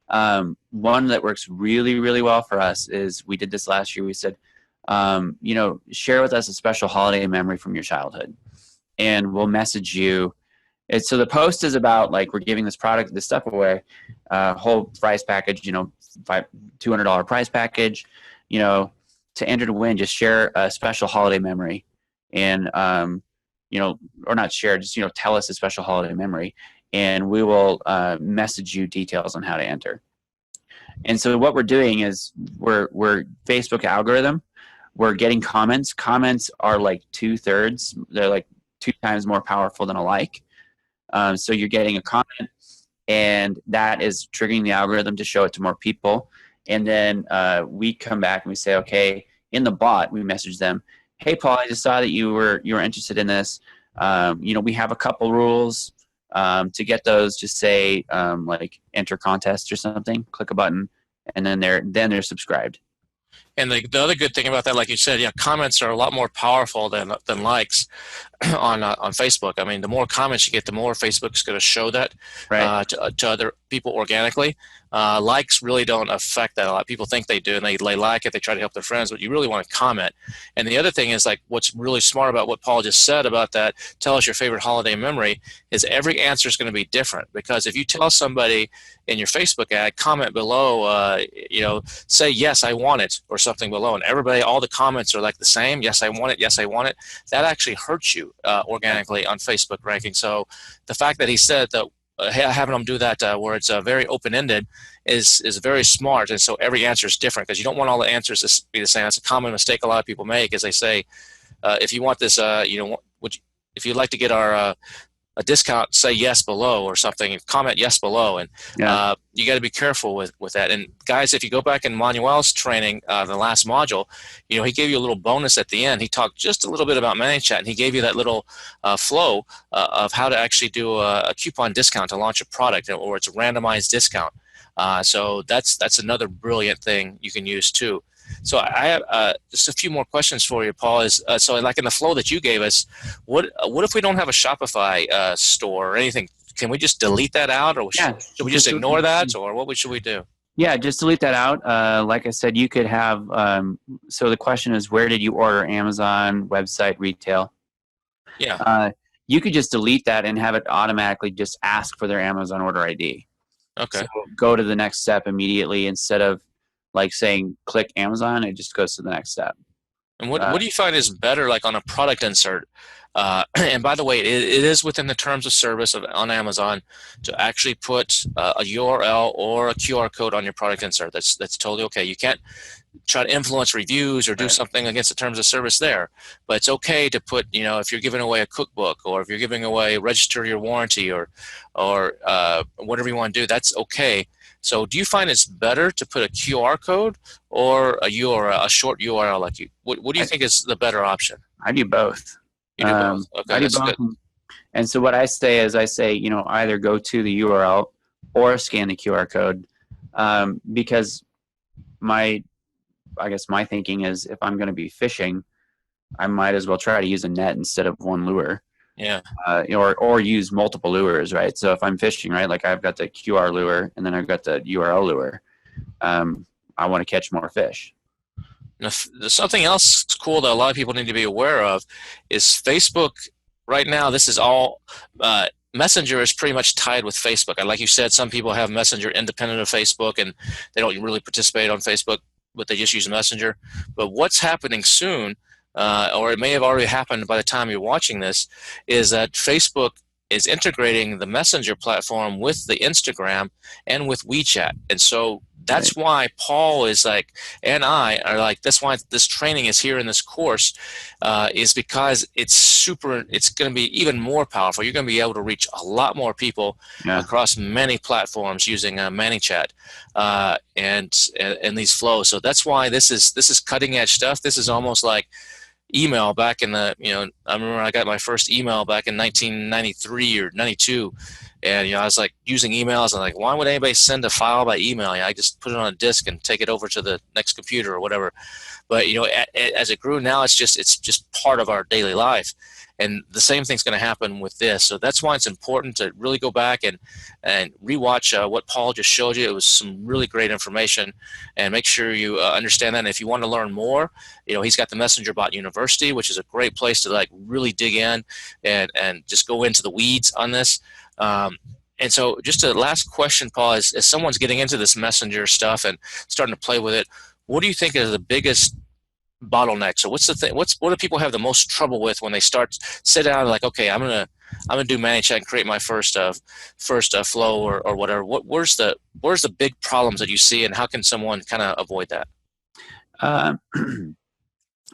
One that works really, really well for us is, we did this last year. We said, share with us a special holiday memory from your childhood, and we'll message you. So the post is about, like, we're giving this stuff away, whole prize package, $200 prize package, to enter to win. Just share a special holiday memory, and or not share, just tell us a special holiday memory, and we will message you details on how to enter. And so what we're doing is, we're Facebook algorithm. We're getting comments. Comments are like 2/3. They're like 2 times more powerful than a like. So you're getting a comment, and that is triggering the algorithm to show it to more people. And then we come back and we say, okay, in the bot, we message them, hey, Paul, I just saw that you were interested in this. We have a couple rules. To get those, just say like enter contest or something. Click a button, and then they're subscribed. And the other good thing about that, like you said, yeah, comments are a lot more powerful than likes on Facebook. I mean, the more comments you get, the more Facebook's going to show that Right. to other people organically. Likes really don't affect that a lot. People think they do, and they like it. They try to help their friends, but you really want to comment. And the other thing is, like, what's really smart about what Paul just said about that, tell us your favorite holiday memory, is every answer is going to be different. Because if you tell somebody in your Facebook ad, comment below, say yes, I want it, or something below, and everybody, all the comments are like the same. Yes, I want it. Yes, I want it. That actually hurts you organically on Facebook ranking. So the fact that he said that having them do that where it's very open-ended is very smart, and so every answer is different because you don't want all the answers to be the same. That's a common mistake a lot of people make, is they say, if you want this, if you'd like to get our a discount, say yes below or something, comment yes below, and Yeah. you got to be careful with that. And guys, if you go back in Manuel's training, the last module, he gave you a little bonus at the end. He talked just a little bit about ManyChat, and he gave you that little flow of how to actually do a coupon discount to launch a product, or it's a randomized discount. So that's another brilliant thing you can use too. So I have just a few more questions for you, Paul. So like in the flow that you gave us, what if we don't have a Shopify store or anything? Can we just delete that out, or Yeah. should we just ignore that, or what should we do? Yeah, just delete that out. Like I said, you could have. So the question is, where did you order? Amazon website, retail. Yeah. You could just delete that and have it automatically just ask for their Amazon order ID. Okay. So go to the next step immediately instead of like saying click Amazon. It just goes to the next step. And what do you find is better, like on a product insert? And by the way, it is within the terms of service on Amazon to actually put a URL or a QR code on your product insert. That's totally okay. You can't try to influence reviews or do something against the terms of service there, but it's okay to put, if you're giving away a cookbook, or if you're giving away register your warranty, or whatever you want to do, that's okay. So do you find it's better to put a QR code or a URL, a short URL? Like what do you think is the better option? I do both. You do both. Okay, I do that's both. good. And so what I say is, either go to the URL or scan the QR code, because I guess my thinking is, if I'm going to be fishing, I might as well try to use a net instead of one lure. Yeah. Or use multiple lures, right? So if I'm fishing, right, like I've got the QR lure and then I've got the URL lure, I want to catch more fish. Now, there's something else cool that a lot of people need to be aware of is Facebook. Right now, this is all Messenger is pretty much tied with Facebook. And like you said, some people have Messenger independent of Facebook, and they don't really participate on Facebook, but they just use Messenger. But what's happening soon, or it may have already happened by the time you're watching this, is that Facebook is integrating the Messenger platform with the Instagram and with WeChat. And so that's why Paul is like, and I are like, that's why this training is here in this course, is because it's going to be even more powerful. You're going to be able to reach a lot more people across many platforms using ManyChat and these flows. So that's why this is cutting edge stuff. This is almost like email back in the, I remember I got my first email back in 1993 or 92. And, I was like using emails, and like, why would anybody send a file by email? I just put it on a disk and take it over to the next computer or whatever. But, as it grew, now it's just part of our daily life. And the same thing's going to happen with this. So that's why it's important to really go back and rewatch what Paul just showed you. It was some really great information, and make sure you understand that. And if you want to learn more, he's got the Messenger Bot University, which is a great place to like really dig in and just go into the weeds on this. And so just a last question, Paul, is as someone's getting into this Messenger stuff and starting to play with it, what do you think is the biggest bottleneck? So what's the thing? What do people have the most trouble with when they sit down and like, okay, I'm gonna do ManyChat and create my first flow or whatever. Where's the big problems that you see, and how can someone kind of avoid that?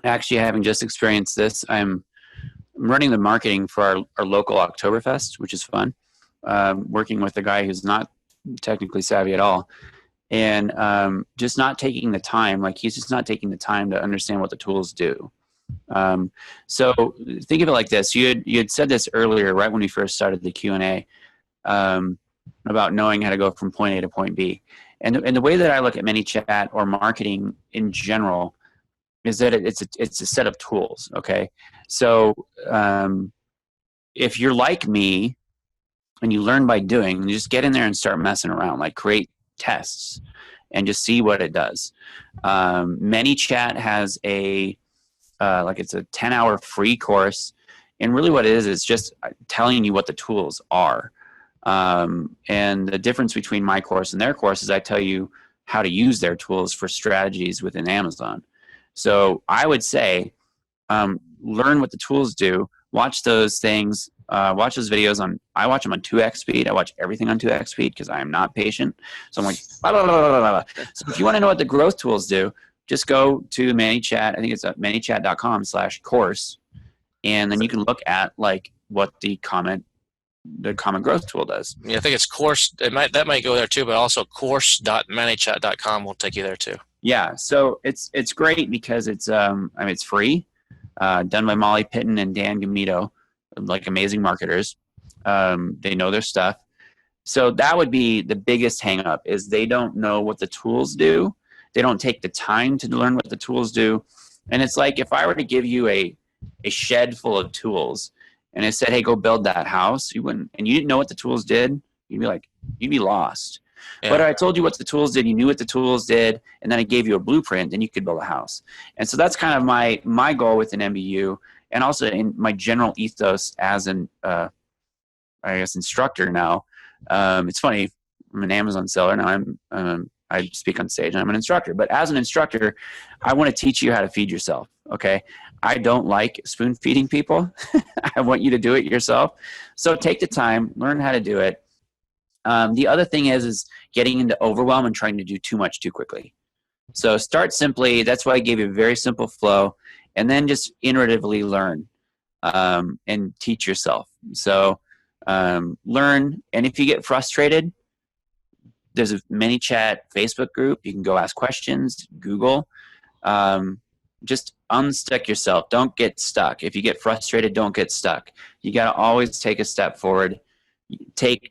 Actually, having just experienced this, I'm running the marketing for our local Oktoberfest, which is fun. Working with a guy who's not technically savvy at all, and just not taking the time. Like, he's just not taking the time to understand what the tools do. So think of it like this. You had said this earlier, right when we first started the Q&A. about knowing how to go from point A to point B. And the way that I look at ManyChat or marketing in general is that it's a set of tools. Okay, so if you're like me and you learn by doing, you just get in there and start messing around, like create tests and just see what it does. ManyChat has it's a 10-hour free course, and really what it is, it's just telling you what the tools are. And the difference between my course and their course is I tell you how to use their tools for strategies within Amazon. So I would say, learn what the tools do, watch those things, watch those videos I watch them on 2x speed. I watch everything on 2x speed because I am not patient. So I'm like, blah, blah, blah, blah, blah. So if you want to know what the growth tools do, just go to ManyChat. I think it's at manychat.com/course. And then you can look at like what the common growth tool does. Yeah, I think it's course. That might go there too, but also course.manychat.com will take you there too. Yeah, so it's great because it's it's free, done by Molly Pitton and Dan Gamito, like amazing marketers. They know their stuff. So that would be the biggest hang up, is they don't know what the tools do. They don't take the time to learn what the tools do. And it's like if I were to give you a shed full of tools and I said, hey, go build that house, you wouldn't, and you didn't know what the tools did, you'd be lost. Yeah. But I told you what the tools did, you knew what the tools did, and then I gave you a blueprint, and you could build a house. And so that's kind of my goal with an MBU, and also in my general ethos as an instructor now. It's funny, I'm an Amazon seller now. I speak on stage and I'm an instructor, but as an instructor, I want to teach you how to feed yourself. Okay. I don't like spoon feeding people. I want you to do it yourself. So take the time, learn how to do it. The other thing is getting into overwhelm and trying to do too much too quickly. So start simply. That's why I gave you a very simple flow, and then just iteratively learn and teach yourself. So learn, and if you get frustrated, there's a ManyChat Facebook group. You can go ask questions, Google. Just unstuck yourself. Don't get stuck. If you get frustrated, don't get stuck. You got to always take a step forward.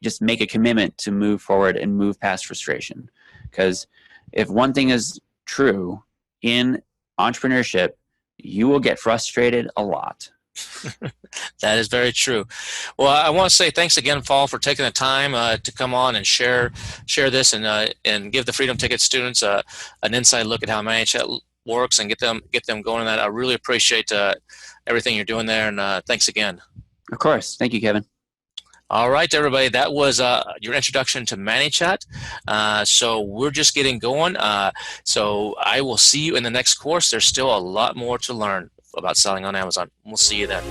Just make a commitment to move forward and move past frustration. Because if one thing is true in entrepreneurship, you will get frustrated a lot. That is very true. Well, I want to say thanks again, Paul, for taking the time to come on and share this and give the Freedom Ticket students an inside look at how ManyChat works and get them going on that. I really appreciate everything you're doing there, and thanks again. Of course. Thank you, Kevin. All right, everybody. That was your introduction to ManyChat. So we're just getting going. So I will see you in the next course. There's still a lot more to learn about selling on Amazon. We'll see you then.